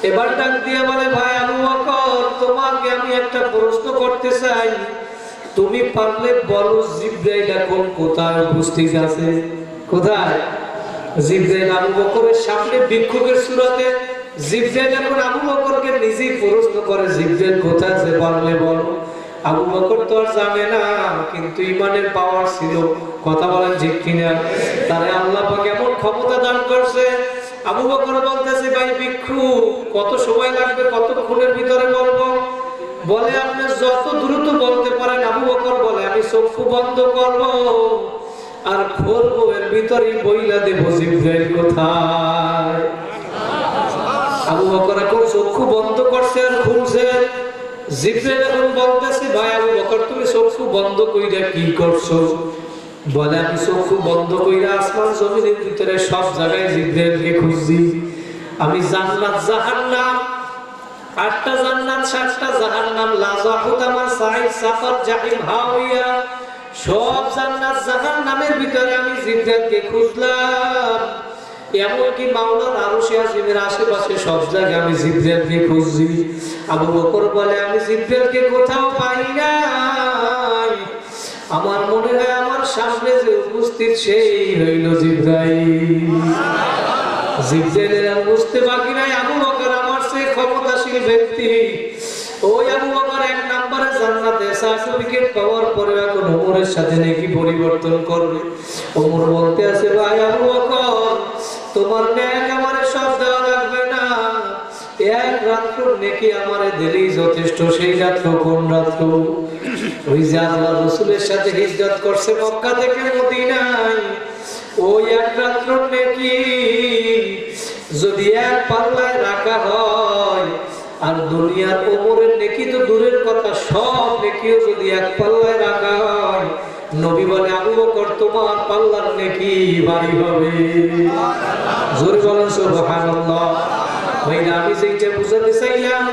এবার ডাক দিয়ে বলে, ভাই আবু বকর, তোমাকে আমি একটা প্রশ্ন করতে চাই, তুমি পারলে বলো জিবরাইল এখন কোথায় উপস্থিত আছে? কোথায়? জিবরাইল আবু বকরের সামনে ভিক্ষুকের সুরতে জিবরাইল এখন আবু বকরকে নিজেই প্রশ্ন করে, জিবরাইল কোথায় আছে পারলে বলো। আবু বকর তো আর জানে না, কিন্তু ইমানের পাওয়ার ছিল। কথা বলেন ঠিক কিনা? তারে আল্লাহ পাক এমন ক্ষমতা দান করছে। আবু বকর বলতেছে, ভাই ভিক্ষু, কত সময় লাগবে, কতক্ষণের ভিতরে বলবো? বলে, আপনি যত দ্রুত বলতে পারেন। আবু বকর বলে, আমি চক্ষু বন্ধ করব আর খুলবো, এর ভিতরেই বইলা দেব জিবরাইল কোথায়। আবু বকর এখন চক্ষু বন্ধ করছে আর খুলছে। জিবরাইল এখন বলতেছে, ভাই আবু বকর, তুমি চক্ষু বন্ধ কইরা কি করছো? বলে, আমি চক্ষু বন্ধ কইরা আসমান জমিনের ভিতরে সব জায়গায় জিবরাইলকে খুঁজছি। আমি জান্নাত জাহান্নাম, 8টা জান্নাত 7টা জাহান্নাম, লাযাহুতামা সাইদ সাফার জাহিম হাওয়া, সব জান্নাত জাহান্নামের ভিতরে আমি জিবরাইলকে খুঁজলাম। এমনকি মাওলার আরশে আজিমের আশেপাশে সব জায়গায় আমি জিবরাইলকে খুঁজছি। আবু বকর বলে, আমি জিবরাইলকে কোথাও পাই নাই। আমার মনে হয় আমার সামনে যে উপস্থিত সেই হইল জিবরাইল। জিবরাইলের আর বুঝতে বাকি নাই, আবু বকর আমার চেয়ে ক্ষমতাশীল ব্যক্তি। ওই আবু বকর 1 নম্বরে জান্নাতে সার্টিফিকেট পাওয়ার পরে এখন ওমরের সাথে নাকি পরিবর্তন করবে। ওমর বলতে আছে, ভাই আবু বকর, তোমার নেক আমারে সব দেওয়া লাগবে না, এক রাত্র নেকি আমারে দিলেই যথেষ্ট। সেই রাত্র কোন রাত্র? ওই যে আল্লাহ রাসূলের সাথে হিজরত করছে মক্কা থেকে মদিনায়, ওই এক রাত্র নেকি যদি এক পাল্লায় রাখা হয়, আর দুনিয়ার ওমরের নেকি তো দূরের কথা, সব নেকিও যদি এক পাল্লায় রাখা হয়, নবী বলে, আবু বকর, তোমার পাল্লার নেকি ভারী হবে। জোরে বলেন সুবহানাল্লাহ। ভাইরা, আমি যেটা বুঝাতে চাইলাম,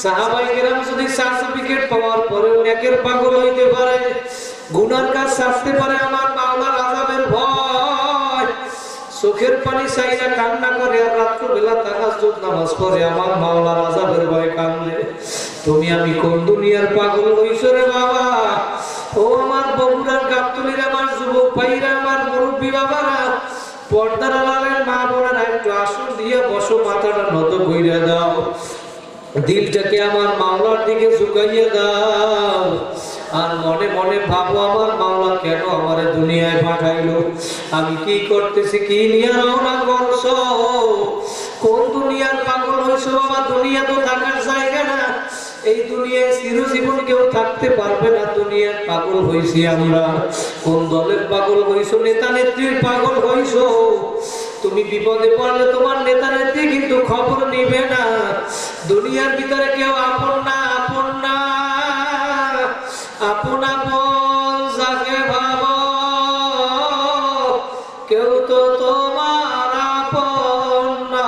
সাহাবায়ে কেরাম যদি সার্টিফিকেট পাওয়ার পরে নেকের পাগল হইতে পারে, গুনার কাজ ছাড়তে পারে, আমার মাওলার আযাবের ভয়, চোখের পানি চাইরা কান্না করে, আর রাত্র বেলা তাহাজ্জুদ নামাজ পড়ে আমার মাওলার আযাবের ভয় কান্দে, তুমি আমি কোন দুনিয়ার পাগল হইছো রে বাবা? ও আমার বগুড়ার গাবতলীর আমার যুবক ভাইরা, আমার মুরব্বী বাবারা, পর্দার আড়ালের মা বোনেরা, একটু আসন দিয়ে বসো, মাথাটা নত কইরা দাও, দিলটাকে আমার মাওলার দিকে ঝুঁকাইয়া দাও, আর মনে মনে ভাবো, আমার মাওলা কেন আমারে দুনিয়ায় পাঠাইলো? আমি কি করতেছি, কি নিয়ে রওনা করছো? কোন দুনিয়ার পাগল হইছো বাবা? দুনিয়া তো থাকার জায়গা না, এই দুনিয়ায় চিরজীবন কেউ থাকতে পারবে না। দুনিয়ার পাগল হইছি আমরা। কোন দলের পাগল হইছো? নেতা নেত্রীর পাগল হইছো। তুমি বিপদে পড়লে তোমার নেতা নেত্রী কিন্তু খবর নিবে না। দুনিয়ার ভিতরে কেউ আপন না, আপন না, আপন আপন যাকে ভাবো, কেউ তো তোমার আপন না।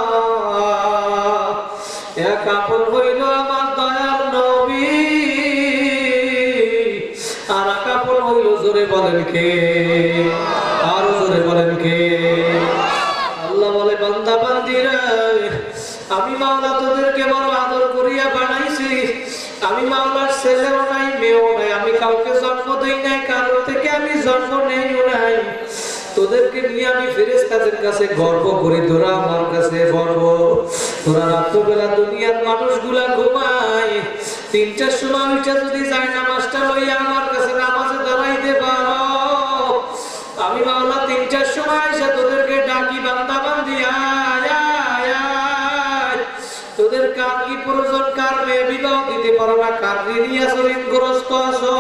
এক আপন হইল আমার দয়ার নবী, আর এক আপন হইল, জোরে বলেন কে? আরো জোরে বলেন কে? আল্লাহ বলে, বান্দা বান্দিরা, আমি মাওলা তোদেরকে বড় আদর করিয়া বানাইছি। আমি মাওলার ছেলেও নাই, মেয়েও নাই, আমি কাউকে জন্ম দেই নাই, কারোর থেকে আমি জন্ম নেইও নাই। তোদেরকে নিয়ে আমি ফেরেশতাদের কাছে গর্ব করি, তোরা আমার কাছে গর্ব। তোরা রাত্রবেলা দুনিয়ার মানুষগুলা ঘুমায়, 3টার সময় উঠে যদি যায় নামাজটা লইয়া আমার কাছে নামাজে দাঁড়াইতে পারো, আমি মাওলা 3টার সময় এসে তোদেরকে ডাকি, বান্দা বান্দি আয় আয় আয়। তোদের কার কি প্রয়োজন? কার মেয়ে বিবাহ দিতে পারো না? কার ঋণী আছো, ঋণগ্রস্ত আছো?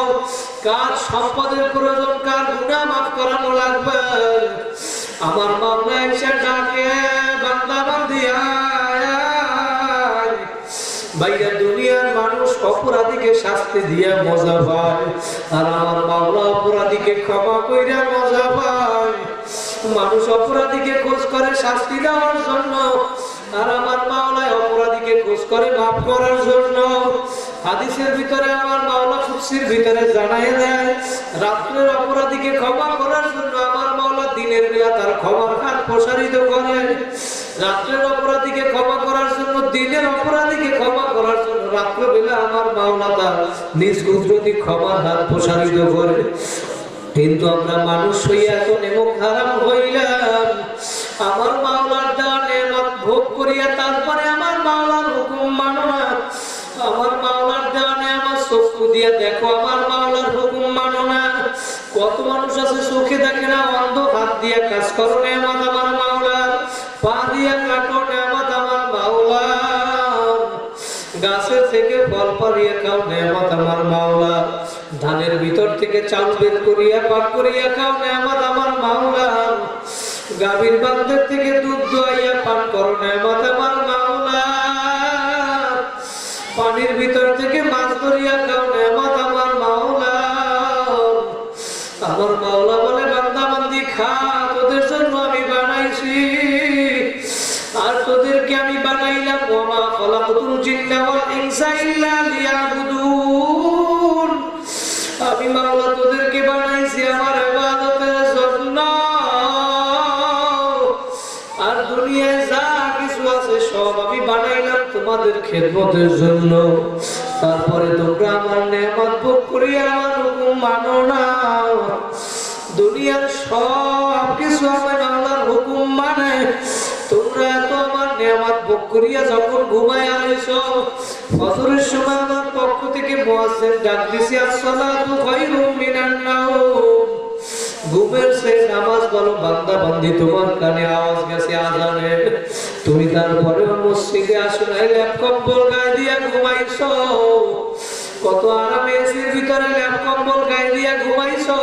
কার সম্পদের প্রয়োজন? কার গুনাহ মাফ করানো লাগবে? আমার মাওলা এসে ডাকে, বান্দা বান্দি আয় আয়। বাইরে দুনিয়ার মানুষ অপরাধীকে শাস্তি শাস্তি দিয়া মজা পায়, আর আমার মাওলা অপরাধীকে ক্ষমা কইরা মজা পায়। মানুষ অপরাধীকে খোঁজ করে শাস্তি দেওয়ার জন্য, আর আমার মাওলায় অপরাধীকে খোঁজ করে মাফ করার জন্য। হাদিসের ভিতরে আমার মাওলা কুদসির ভিতরে জানায় দেয়, রাত্রের অপরাধীকে ক্ষমা করার জন্য আমার মাওলা দিনের বেলা তার ক্ষমার হাত প্রসারিত করেন। রাত্রের অপরাধীকে ক্ষমা করার জন্য, দিনের অপরাধীকে ক্ষমা করার জন্য রাত্র বেলা আমার মাওলা তার নিজ কুদরতি ক্ষমার হাত প্রসারিত করে। কিন্তু আমরা মানুষ হইয়া তো নেমক হারাম হইলাম, আমার মাওলার দেওয়া নেমত ভোগ করিয়া তারপরে আমার মাওলার হুকুম মানো না। আমার মাওলার দেওয়া নেমত চক্ষু দিয়া দেখো, আমার মাওলার হুকুম মানো না। কত মানুষ আছে চোখে দেখে না, অন্ধ, হাত দিয়া কাজ করো নেমত আমার মাওলার, পা দিয়া কাটো নেমত আমার মাওলার, গাছের থেকে ফল পাড়িয়া খাও নেমত আমার মাওলার, ধানের ভিতর থেকে চাল বের করিয়া পাক করিয়া খাও নেমত আমার মাওলার, গাভীর বান্ধের থেকে দুধ দোয়াইয়া পান করো নেমত আমার মাওলার, পানির ভিতর থেকে মাছ ধরিয়া খাও নেমত আমার মাওলার। আমার মাওলা বলে, বান্দা বান্দি খা, তোদের জন্য আমি বানাইছি, আর তোদেরকে আমি বানাইলাম ওয়া খালাকাতুল জিন্না ওয়াল ইনসা ইল্লা লিয়াবুদুন। আমি মাওলা তোদেরকে বানাইছি আমার ইবাদতের জন্য, আর দুনিয়ায় যা কিছু আছে সব আমি বানাইলাম তোমাদের খেদমতের জন্য। তারপরে তোমরা আমার নেয়ামত ভোগ করিয়া আমার হুকুম মানো না। দুনিয়ার সব কিছু আমার আল্লাহর হুকুম মানে, তোমরা এত আমার নেয়ামত ভোগ করিয়া যখন ঘুমায় আইছো, ফজরের সময় আমার পক্ষ থেকে মুয়াজ্জিন ডাক দিছে, আসসালাতু খায়রুম মিনান নাওম। ঘুমের সে নামাজ বলো বান্দা বান্দি, তোমার কানে আওয়াজ গেছে আজানের, তুমি তারপরেও মসজিদে আসো নাই, ল্যাপ কম্বল গায়ে দিয়া ঘুমাইছো। কত আরামে এসির ভিতরে ল্যাপ কম্বল গায়ে দিয়া ঘুমাইছো।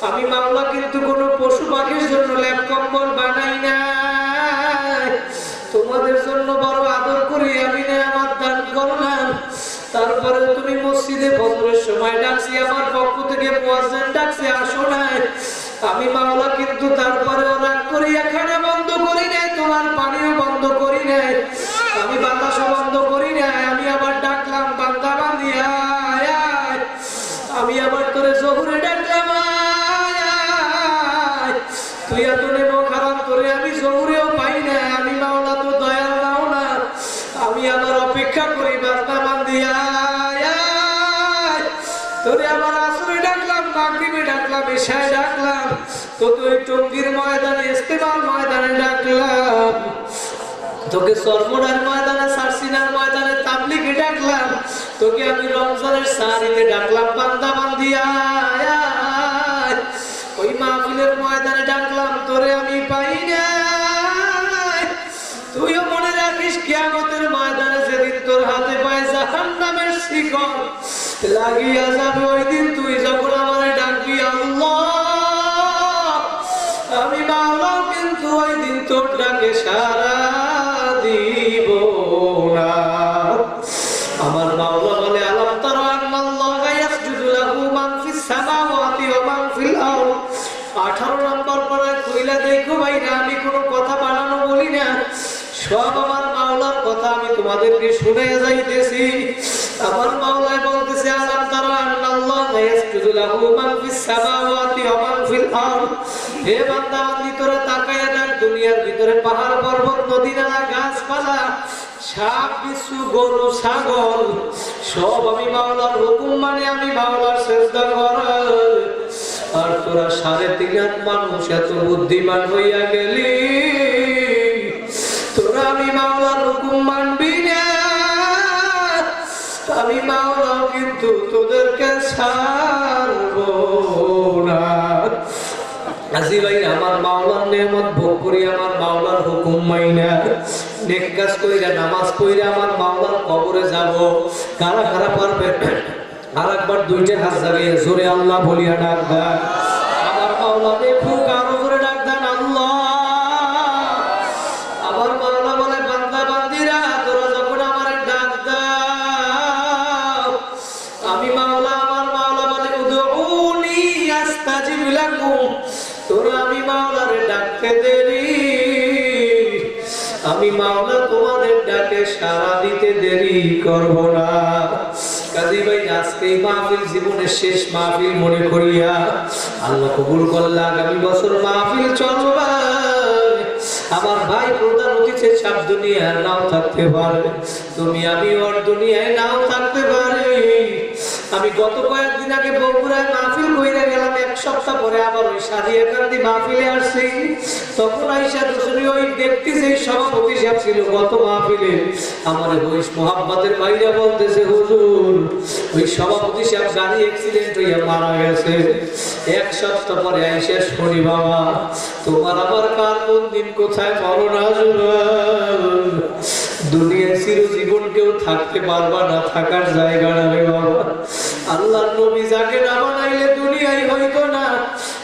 আমি মাওলা কিন্তু কোনো পশু পাখির জন্য ল্যাপ কম্বল বানাই নাই, তোমাদের জন্য বড় আদর করি আমি নেয়ামত দান করলাম। তারপরে তুমি মসজিদে ফজরের সময় ডাকছি, আমার পক্ষ থেকে মুয়াজ্জিন ডাকছে আসো নাই, আমি মাওলা কিন্তু তারপরে রাগ করিয়া খানা বন্ধ করি নাই, তোমার পানিও বন্ধ করি নাই, আমি বাতাসও বন্ধ করি নাই। আমি আবার ডাকলাম বান্দা বান্দি আয় আয়, আমি আবার তোরে জোহরে ডাকলাম আয় আয়, তুই এত নেমো খারাপ তোরে আমি জোহরেও পাই না। আমি মাওলা তো দয়াল মাওলা, আমি আবার অপেক্ষা করি বান্দা বান্দি আয় আয়, তোরে আবার আসরে ডাকলাম, মাগরিবে ডাকলাম, ইশায় ডাকলাম, তোকে ওই টঙ্গীর ময়দানে ইস্তেমাল ময়দানে ডাকলাম, তোকে সরমোনার ময়দানে সারসিনার ময়দানে তাবলীগে ডাকলাম, তোকে আমি রমজানের সারিতে ডাকলাম বান্দা বান্দি আয় আয়, ওই মাহফিলের ময়দানে ডাকলাম, তোরে আমি পাই না। তুইও মনে রাখিস কিয়ামতের ময়দানে যেদিন তোর হাতে পায়ে জাহান্নামের শিকল লাগিয়া যাবে, ওই দিন তুই যখন আমারে ডাকবি আল্লাহ, আমি মাওলা কিন্তু ওই দিন তোর ডাকে সারা দিব না। আমার মাওলা বলে, আলাম তারা আন্নাল্লাহা ইয়াসজুদু লাহু মান ফিস সামাওয়াতি ওয়া মান ফিল আরদ। 18 নম্বর পড়ায় কইলা দেখো ভাইরা, আমি কোনো কথা বানানো বলি না, সব আমার মাওলার কথা আমি তোমাদেরকে শুনাইয়া যাইতেছি। আমার মাওলায় বলতেছে, আলাম তারা আন্নাল্লাহা ইয়াসজুদু লাহু মান ফিস সামাওয়াতি ওয়া মান ফিল আরদ। হে বান্দা বান্দি তোরা তাকায়া দেখ, দুনিয়ার ভিতরে পাহাড় পর্বত নদী নালা গাছপালা সাপ বিচ্ছু গরু ছাগল সব আমি মাওলার হুকুম মানে আমি মাওলার সিজদা করে। আর তোরা 3.5 হাত মানুষ এত বুদ্ধিমান হইয়া গেলি, তোরা আমি মাওলার হুকুম মানবি না, আমি মাওলা কিন্তু তোদেরকে ছাড়বো না। আজি ভাই, আমার মাওলার নেয়ামত ভোগ করি, আমার মাওলার হুকুম মাইনা নেক কাজ কইরা নামাজ পড়ে আমার মাওলার কবরে যাব, কারা কারা পারবে আরেকবার 2টা হাত জাগিয়ে জোরে আল্লাহ বলিয়া ডাক দেন। আমার মাওলা দেখো কারো জোরে ডাক দেন আল্লাহ। আমার মাওলা বলে, বান্দা বান্দিরা তোরা যখন আমার ডাক দাও, আমি ডাকতে দেরি, আমি মাওলা তোমাদের ডাকে সাড়া দিতে দেরি করব না। কাজী ভাই আজকে এই মাহফিল জীবনের শেষ মাহফিল মনে করিয়া আল্লাহ কবুল করলে আগামী বছর মাহফিল চলবে। আমার ভাই প্রধান অতিথি সব দুনিয়ার নাও থাকতে পারে, তুমি আমি ওর দুনিয়ায় নাও থাকতে পারে। আমি গত কয়েকদিন আগে বগুড়ায় মাহফিল কইরা গেলাম, এক সপ্তাহ পরে আবার ওই সাদিয়াকান্দি মাহফিলে আসছি। তখন আইসা দুজনে ওই ব্যক্তি যে সভাপতি সাহেব ছিল গত মাহফিলে, আমার ওই মোহাম্মদের ভাইরা বলতেছে হুজুর ওই সভাপতি সাহেব গাড়ি অ্যাক্সিডেন্ট হইয়া মারা গেছে। এক সপ্তাহ পরে আইসা শুনি বাবা তোমার আমার কার কোন দিন কোথায় মরণ আসবে। দুনিয়ার চিরজীবন কেউ থাকতে পারবা না, থাকার জায়গা না রে বাবা। আল্লাহর নবী যাকে না বানাইলে দুনিয়ায় হইতো না,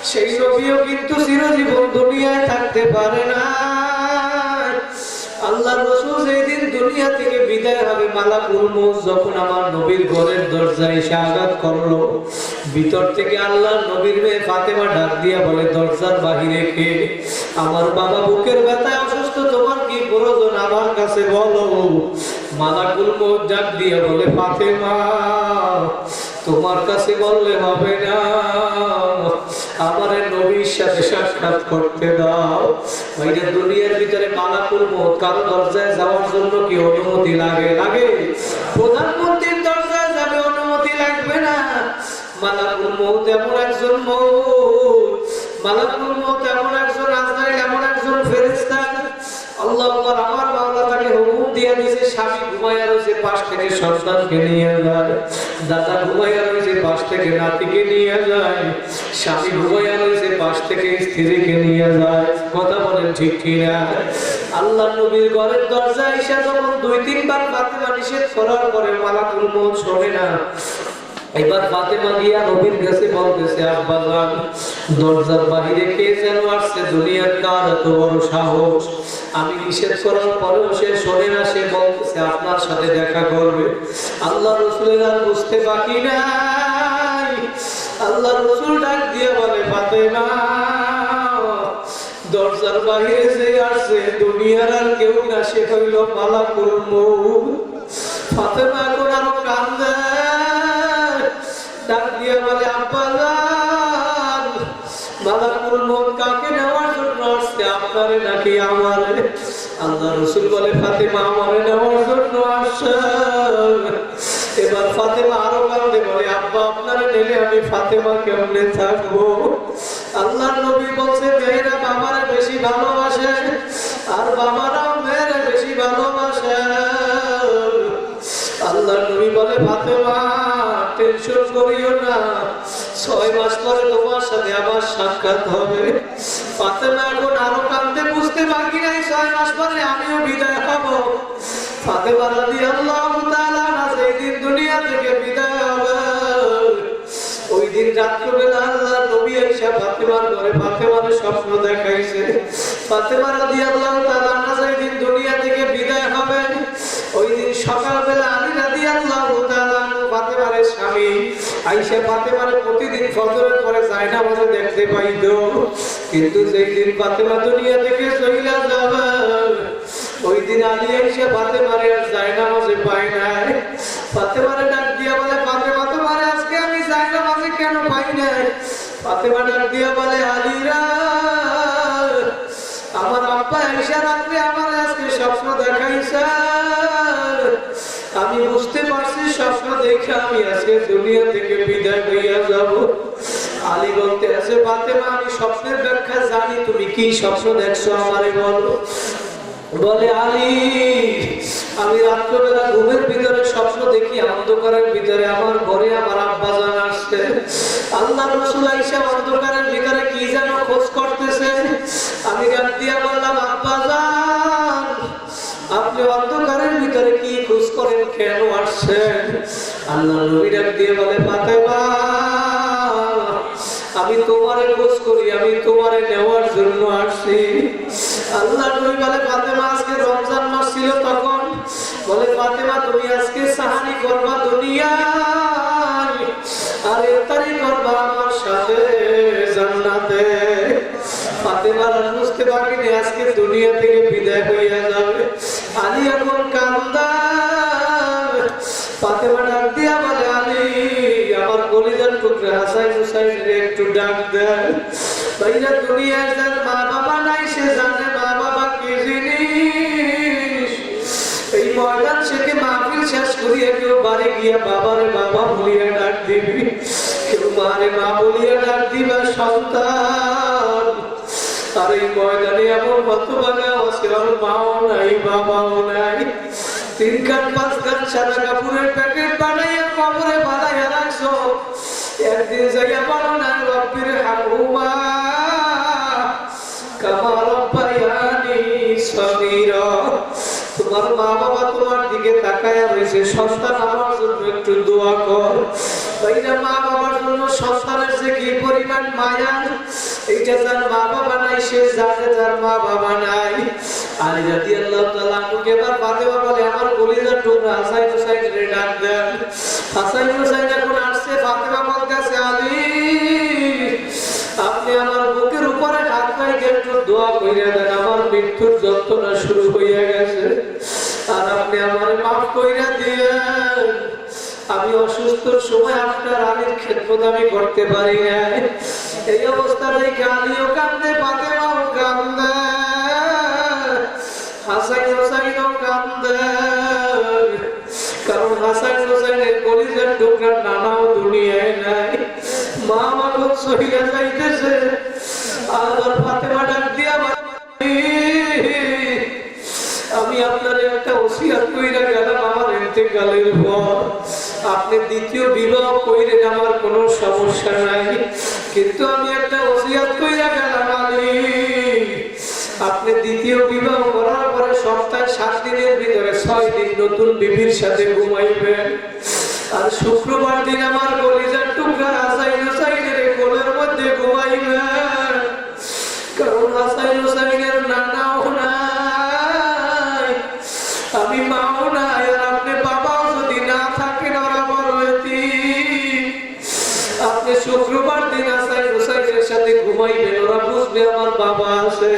সেই নবীও কিন্তু চিরজীবন দুনিয়ায় থাকতে পারে না। আল্লাহর রাসূল যেদিন দুনিয়া থেকে বিদায় হবে, মালাকুল মউত যখন আমার নবীর ঘরের দরজায় এসে আঘাত করলো, ভিতর থেকে আল্লাহর নবীর মেয়ে ফাতেমা ডাক দিয়া বলে দরজার বাহিরে কে? আমার বাবা বুকের ব্যথায় অসুস্থ, তোমার কি প্রয়োজন আমার কাছে বলো। মালাকুল মউত ডাক দিয়া বলে ফাতেমা তোমার কাছে বললে হবে না, আমার নবীর সাথে সাক্ষাৎ করতে দাও। ওইটা দুনিয়ার ভিতরে মালাকুল মউত কারো দরজায় যাওয়ার জন্য কি অনুমতি লাগে? লাগে। প্রধানমন্ত্রীর দরজায় যাবে অনুমতি লাগবে না। মালাকুল মউত এমন একজন মউত, মালাকুল মউত এমন একজন আজরাইল, এমন একজন ফেরেশতা। আল্লাহ আকবার, আমার মাওলা তাকে হুকুম দিয়ে দিয়েছে স্বামী ঘুমায়া রয়েছে পাশ থেকে সন্তানকে নিয়ে যায়, দাদা ঘুমায়া রয়েছে পাশ থেকে নাতিকে নিয়ে যায়, স্বামী ঘুমায়া রয়েছে পাশ থেকে স্ত্রীকে নিয়ে যায়। কথা বলেন ঠিক কিনা? আল্লাহ নবীর ঘরের দরজা এসে যখন 2-3 বার ফাতেমা নিষেধ করার পরে মালাকুল মউত শোনে না। এবার ফাতেমা গিয়া নবীর কাছে বলতেছে আব্বা জান দরজার বাহিরে কে যেন আসছে, দুনিয়ার কার এত বড় সাহস। আমি নিষেধ করার পরেও সে শোনে না, সে বলতেছে আপনার সাথে দেখা করবে। আল্লাহ রাসূলের আর বুঝতে বাকি নাই। আল্লাহ রাসূল ডাক দিয়ে বলে ফাতেমা দরজার বাহিরে যে আসছে দুনিয়ার আর কেউ না, সে হইল মালাকুল মউত। ফাতেমা এখন আরো কান্দে, ডাক দিয়ে বলে আব্বা জান মালাকুল মউত কাকে নেওয়ার জন্য আসছে, আপনারে নাকি আমারে? আল্লাহ রাসূল বলে ফাতেমা আমারে নেওয়ার জন্য আসছে। এবার ফাতেমা আরো কান্দে, বলে আব্বা আপনারে নিলে আমি ফাতেমা কেমনে থাকবো? আল্লাহর নবী বলছে মেয়েরা বাবারে বেশি ভালোবাসে আর বাবারাও মেয়েরা বেশি ভালোবাসে। আল্লাহর নবী বলে ফাতেমা টেনশন করিও না, 6 মাস পরে তোমার সাথে আবার সাক্ষাৎ হবে। ফাতেমা এখন আরো কাঁদতে, বুঝতে বাকি নাই 6 মাস পরে আমিও বিদায় হব। ফাতেমা রাদিয়াল্লাহু তাআলা যেদিন দুনিয়া থেকে বিদায় হবে, ওই দিন রাত্রিবেলা আল্লাহর নবী এসে ফাতেমার ঘরে ফাতেমার স্বপ্ন দেখাইছে। ফাতেমা রাদিয়াল্লাহু তাআলা যেদিন দুনিয়া থেকে বিদায় হবে, ওই দিন সকালবেলা আলী রাদিয়াল্লাহু তাআলা ফাতেমার স্বামী আয়েশা ফাতেমার প্রতিদিন ফজরের পরে জায়নামাজে দেখতে পাইতো, কিন্তু যেই দিন ফাতেমা দুনিয়া থেকে চলে যাবে, ওই দিন আলী আয়েশা ফাতেমার আর জায়নামাজে পায় নাই। ফাতেমারে ডাক দিয়া বলে ফাতেমা তোমারে আজকে আমি জায়নামাজে কেন পাই নাই? ফাতেমা ডাক দিয়া বলে আলীরা আমার আব্বা আয়েশা রাত্রে আমার আজকে স্বপ্ন দেখাইছে, আমি বুঝতে পারছি স্বপ্ন দেখে আমি আজকে দুনিয়া থেকে বিদায় হইয়া যাব। আলী বলতে আছে ফাতেমা আমি স্বপ্নের ব্যাখ্যা জানি, তুমি কি স্বপ্ন দেখছো আমারে বলো। বলে আলী আমি রাত্রবেলা ঘুমের ভিতরে স্বপ্ন দেখি অন্ধকারের ভিতরে আমার ঘরে আমার আব্বা জান আসছে। আল্লাহর রাসূল আয়েশা অন্ধকারের ভিতরে কি যেন খোঁজ করতেছে। আমি ডাক দিয়া বললাম আব্বা জান আপনি অন্ধকারের ভিতরে কি খোঁজ করেন, কেন আসছেন? আল্লাহ নবী ডাক দিয়ে বলে ফাতেমা আমি তোমারে খোঁজ করি, আমি তোমারে নেওয়ার জন্য আসছি। আল্লাহ নবী বলে ফাতেমা আজকে রমজান মাস ছিল তখন, বলে ফাতেমা তুমি আজকে সাহারি করবা দুনিয়ায় আর ইফতারি করবা আমার সাথে জান্নাতে। ফাতেমার বুঝতে বুঝতে পারিনি আজকে দুনিয়া থেকে বিদায় হইয়া যাবে। আলী এখন কান্দা, ফাতেমা ডাক দিয়া বলে, আলী আমার কলিজার টুকরা হাসান হুসাইনের একটু ডাক দেন। ভাইরা দুনিয়ার যার মা বাবা নাই সে জানে মা বাবা কি জিনিস। এই ময়দান থেকে মাহফিল শেষ করিয়া কেউ বাড়ি গিয়া বাবারে বাবা বলিয়া ডাক দিবি, কেউ মারে মা বলিয়া ডাক দিবা সন্তান। আর এই ময়দানে এমন হতভাগা আছে ওর মাও নাই বাবাও নাই। 3 কান 5 কান সাদা কাপড়ের প্যাকেট বানাইয়া কবরে বানাইয়া রাখছো। একদিন যাইয়া বলো না রব্বির হামহুমা কামা রাব্বায়ানি সগীরা। তোমার মা বাবা তোমার দিকে তাকায়া রয়েছে, সন্তান আমার জন্য একটু দোয়া কর। ভাইরা মা বাবার জন্য সন্তানের যে কি পরিমাণ মায়া, এইটা যার মা বাবা নাই সে জানে যার মা বাবা নাই। আলী রাদিয়াল্লাহু তাআলা আনহুকে এবার ফাতেমা বলে, আমার কলিজার টুকরা হাসান হুসাইনকে ডাক দেন। হাসান হুসাইন এখন আসছে। ফাতেমা বলতেছে, আলী আপনি আমার বুকের উপরে হাত রেখে একটু দোয়া কইরা দেন, আমার মৃত্যুর যন্ত্রণা শুরু হইয়া গেছে, আর আপনি আমার মাফ কইরা দিয়েন। আমি অসুস্থর সময় আপনার আলীর খেদমত আমি করতে পারি না। এই অবস্থা দেখে আলীও কান্দে, ফাতেমাও কান্দে, হাসান হুসাইনও কান্দে। কারণ হাসান হুসাইনের কলিজার টুকরা নানাও দুনিয়ায় নাই, মা মাখন সহিয়া যাইতেছে। আর ফাতেমা ডাক দিয়া, আমি আপনার একটা ওসিয়ত কইরা গেলাম আমার ইন্তেকালের পর, আপনি দ্বিতীয় বিবাহ কইরেন আমার কোনো সমস্যা নাই, কিন্তু আমি একটা ওসিয়ত কইরা গেলাম আলী আপনি দ্বিতীয় বিবাহ করার পরে সপ্তাহে 7 দিনের ভিতরে 6 দিন নতুন বিবির সাথে ঘুমাইবেন। আর শুক্রবার দিন আমার কলিজার টুকরা হাসান হুসাইনের কোলের মধ্যে ঘুমাইবেন। কারণ হাসান হুসাইনের নানাও নাই, আমি মাও নাই, আর আপনি বাবাও যদি না থাকেন ওরা বড় এতিম। আপনি শুক্রবার দিন হাসান হুসাইনের সাথে ঘুমাইবেন, ওরা বুঝবে আমার বাবা আছে।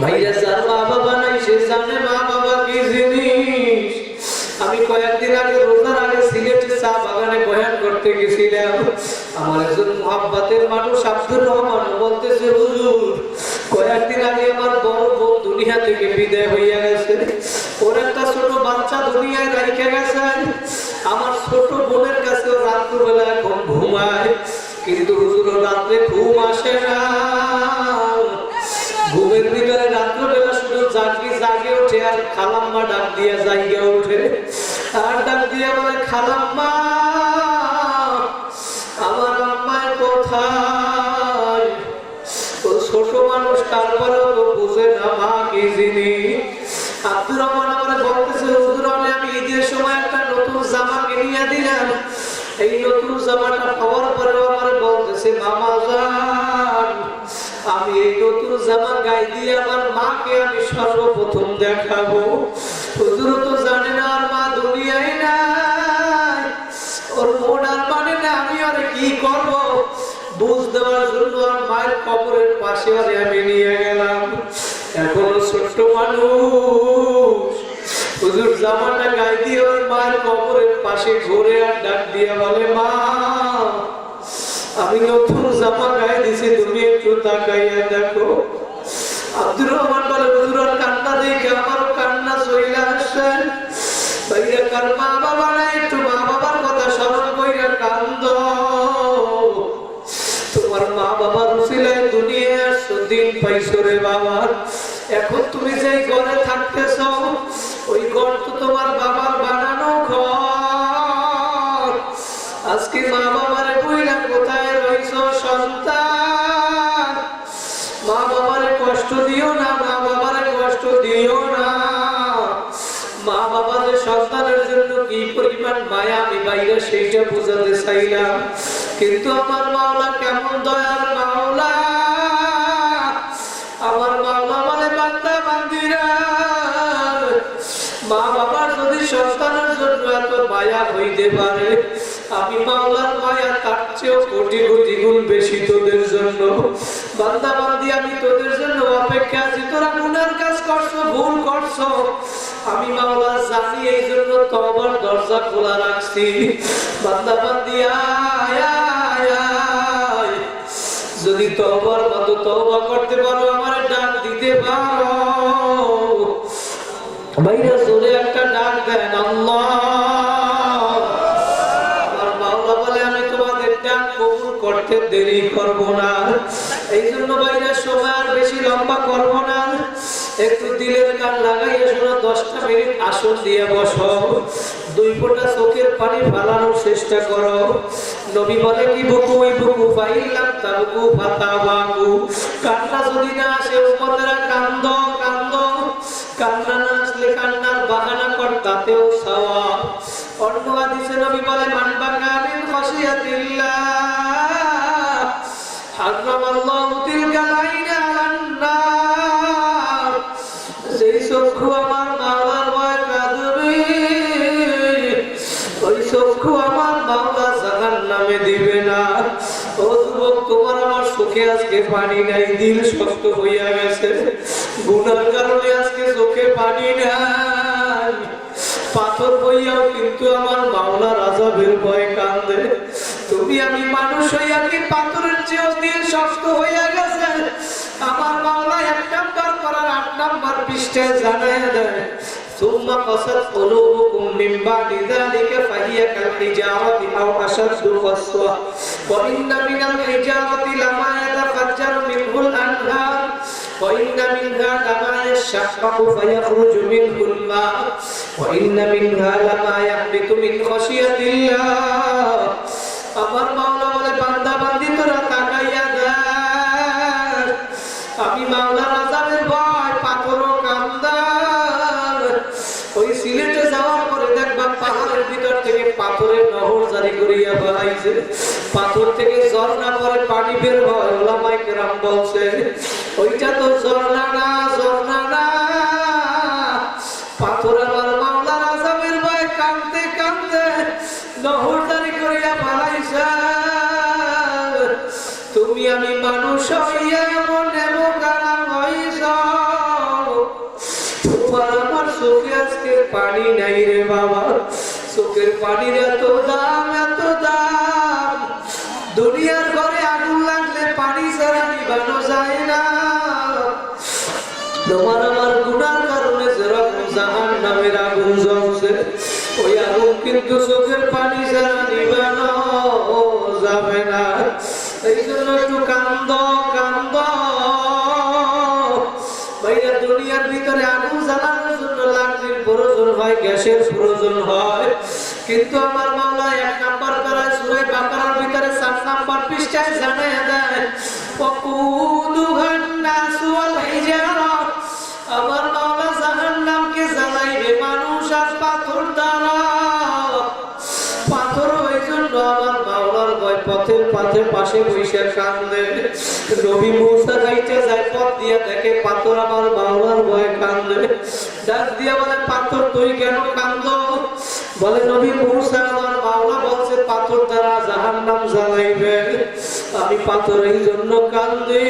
ভাইয়া যার মা বাবা নাই সে জানে মা বাবা কি জিনিস। আমি কয়েকদিন আগে রোজার আগে সিলেটের চা বাগানে বয়ান করতে গেছিলাম। আমার একজন মুহাব্বতের মানুষ আব্দুর রহমান বলতেছে, হুজুর কয়েকদিন আগে আমার বড় বোন দুনিয়া থেকে বিদায় হইয়া গেছে, ওর একটা ছোট বাচ্চা দুনিয়ায় রেখে গেছেন। আমার ছোট বোনের কাছে রাত্রিবেলা এখন ঘুমায়, কিন্তু হুজুর রাত্রে ঘুম আসে না। ঘুমের ভিতরে রাত্রিবেলা শুধু জাগে ওঠে, আর খালাম্মা ডাক দিয়া জায়গা ওঠে, আর ডাক দিয়া বলে, খালাম্মা আমার আম্মায় কোথায়? ও ছোট মানুষ, তারপরেও তো বুঝে না মা কি জিনিস। আব্দুর রহমান আমার বলতেছে, হুজুর আমি ঈদের সময় একটা নতুন জামা কিনিয়া দিলাম, এই নতুন জামাটা পাওয়ার পরেও আমার বলতেছে, মামা জান আমি এই নতুন জামা গায়ে দিয়ে আমার মাকে আমি সর্বপ্রথম দেখাবো। হুজুর তো জানে না আর মা দুনিয়ায় নাই, ওর মন আর মানে না আমি আর কি করব। বুঝ দেওয়ার জন্য আর মায়ের কবরের পাশে আরে আমি নিয়ে গেলাম। এখনো ছোট্ট মানুষ, হুজুর জামাটা গায়ে দিয়ে ওর মায়ের কবরের পাশে ঘুরে আর ডাক দিয়ে বলে, মা আমি নতুন জামা গায়ে দিছি, তুমি একটু তাকাইয়া দেখো। আব্দুর রহমান বলে, হুজুর কান্না দেখে আমারও কান্না চলে আসছে। ভাইয়া কার মা বাবা নাই, একটু মা বাবার কথা স্মরণ কইরা কান্দ। তোমার মা বাবার উসিলায় দুনিয়ায় আসছো, দিন পাইছো রে বাবা। এখন তুমি যেই ঘরে থাকতেছ ওই ঘর তো তোমার বাবার বানানো ঘর। আজকে মা বাবারে কইরা কোথায় রইছো সন্তান? মা বাবারে কষ্ট দিও না, মা বাবারে কষ্ট দিও না। মা বাবাদের সন্তানের জন্য কি পরিমাণ মায়া আমি বাইরে সেইটা বোঝাতে চাইলাম, কিন্তু আমার মাওলা কেমন দয়ার মাওলা। আমার মাওলা মানে বান্দা বান্দিরা, মা বাবার যদি সন্তানের জন্য এত মায়া হইতে পারে, আমি মাওলার মায়া তার চেয়েও কোটি কোটি গুণ বেশি তোদের জন্য। বান্দা বান্দি আমি তোদের জন্য অপেক্ষা আছি, তোরা গুনার কাজ করছো, ভুল করছো, আমি মাওলা জানি, এই জন্য তওবার দরজা খোলা রাখছি। বান্দা বান্দি আয় আয় আয়, যদি তওবার মতো তওবা করতে পারো, আমারে ডাক দিতে পারো, ভাইরা জোরে একটা ডাক দেন আল্লাহ। আমার মাওলা বলে আমি তোমাদের ডাক কবুল করতে দেরি করব না। এই জন্য ভাইরা সময় আর বেশি লম্বা করব না, একটু দিলের কান লাগাইয়া শোনো, 10টা মিনিট আসন দিয়ে বসো, 2 ফোঁটা চোখের পানি ফালানোর চেষ্টা করো। নবী বলে কি বুকু ওই বুকু ফাইলাম তাবকু ফাতাবাকু, কান্না যদি না আসে উম্মতেরা কান্দো কান্দো, কান্না না আসলে কান্নার বাহানা কর, তাতেও সওয়াব। অন্য হাদিসে নবী বলে মান বাকা মিন খাশিয়াতিল্লাহ হারামাল্লাহু তিলকাল আইনা আলান নার, যেই চক্ষু আমার মাওলার ভয় কাঁদবে, ওই চক্ষু আমার মাওলা জাহান্নামে দিবে না। ও যুবক, তোমার আমার চোখে আজকে পানি নাই, দিল শক্ত হইয়া গেছে, গুনার কারণে আজকে চোখে পানি নাই, পাথর বইয়াও কিন্তু আমার মাওলার আযাবের ভয় কান্দে। তুমি আমি মানুষ হইয়া কি পাথরের চেয়েও দিল শক্ত হইয়া গেছে? আমার মাওলা 1 নাম্বার করার 8 নাম্বার পৃষ্ঠায় জানায় দেয়, ثم قست قلوبكم من بعد ذلك فهي كالحجارة أو أشد قسوة وإن من الحجارة لما يتفجر منه الأنهار وإن منها لما يشقق فيخرج منه الماء وإن منها لما يهبط من خشية الله। আমার মাওলা বলে বান্দা বান্দি তোরা তাকাইয়া দেখ, আমি মাওলার আযাবের ভয় পাথরও কান্দার। ওই সিলেটে যাওয়ার পরে দেখবা পাহাড়ের ভিতর থেকে পাথরের নহর জারি করিয়া বানাইছে, পাথর থেকে ঝর্ণা পরে পানি বের হয়। ওলামায়ে কেরাম বলছে ওইটা তো ঝর্ণা না, ঝর্ণা না, পাথর আমার মাওলার আযাবের ভয় কাঁদতে কাঁদতে নহর জারি করিয়া বানাইছে। তুমি আমি মানুষ হইয়া এমন এমন কারণ হইছ, তোমার আমার চোখে আজকে পানি নাই রে বাবা, চোখের পানির এত দাম, এত দাম। দুনিয়ার ঘরে আগুন লাগলে পানি ছাড়া নিভানো যায় না, তোমার আমার গুনার কারণে যেরকম জাহান্নামের আগুন জ্বলছে, ওই আগুন কিন্তু চোখের পানি ছাড়া নিভানো যাবে না। এই জন্য একটু কান্দ কান্দ। ভাইয়া দুনিয়ার ভিতরে আগুন জ্বালানোর জন্য লাকড়ির প্রয়োজন হয়, গ্যাসের প্রয়োজন হয়, কিন্তু আমার মাওলা 1 নাম্বার করায় সূরা বাকারার ভিতরে 4 নাম্বার পৃষ্ঠায় জানায় দেয়, ওয়াকুদুহান নাসু ওয়াল হিজারা, আমার মাওলা জাহান্নামকে জ্বালাইবে মানুষ আর পাথর দ্বারা। পাথর ওই জন্য আমার মাওলার ভয় পথের পাথে পাশে বসে কান্দে। নবী মুসা যাইতে যায়, পথ দিয়া দেখে পাথর আমার মাওলার ভয় কান্দে, ডাক দিয়া বলে পাথর তুই কেন কান্দো? বলে নবী মুসা আমার মাওলা বলছে পাথর দ্বারা জাহান্নাম জ্বালাইবে, আমি পাথর এই জন্য কান্দি।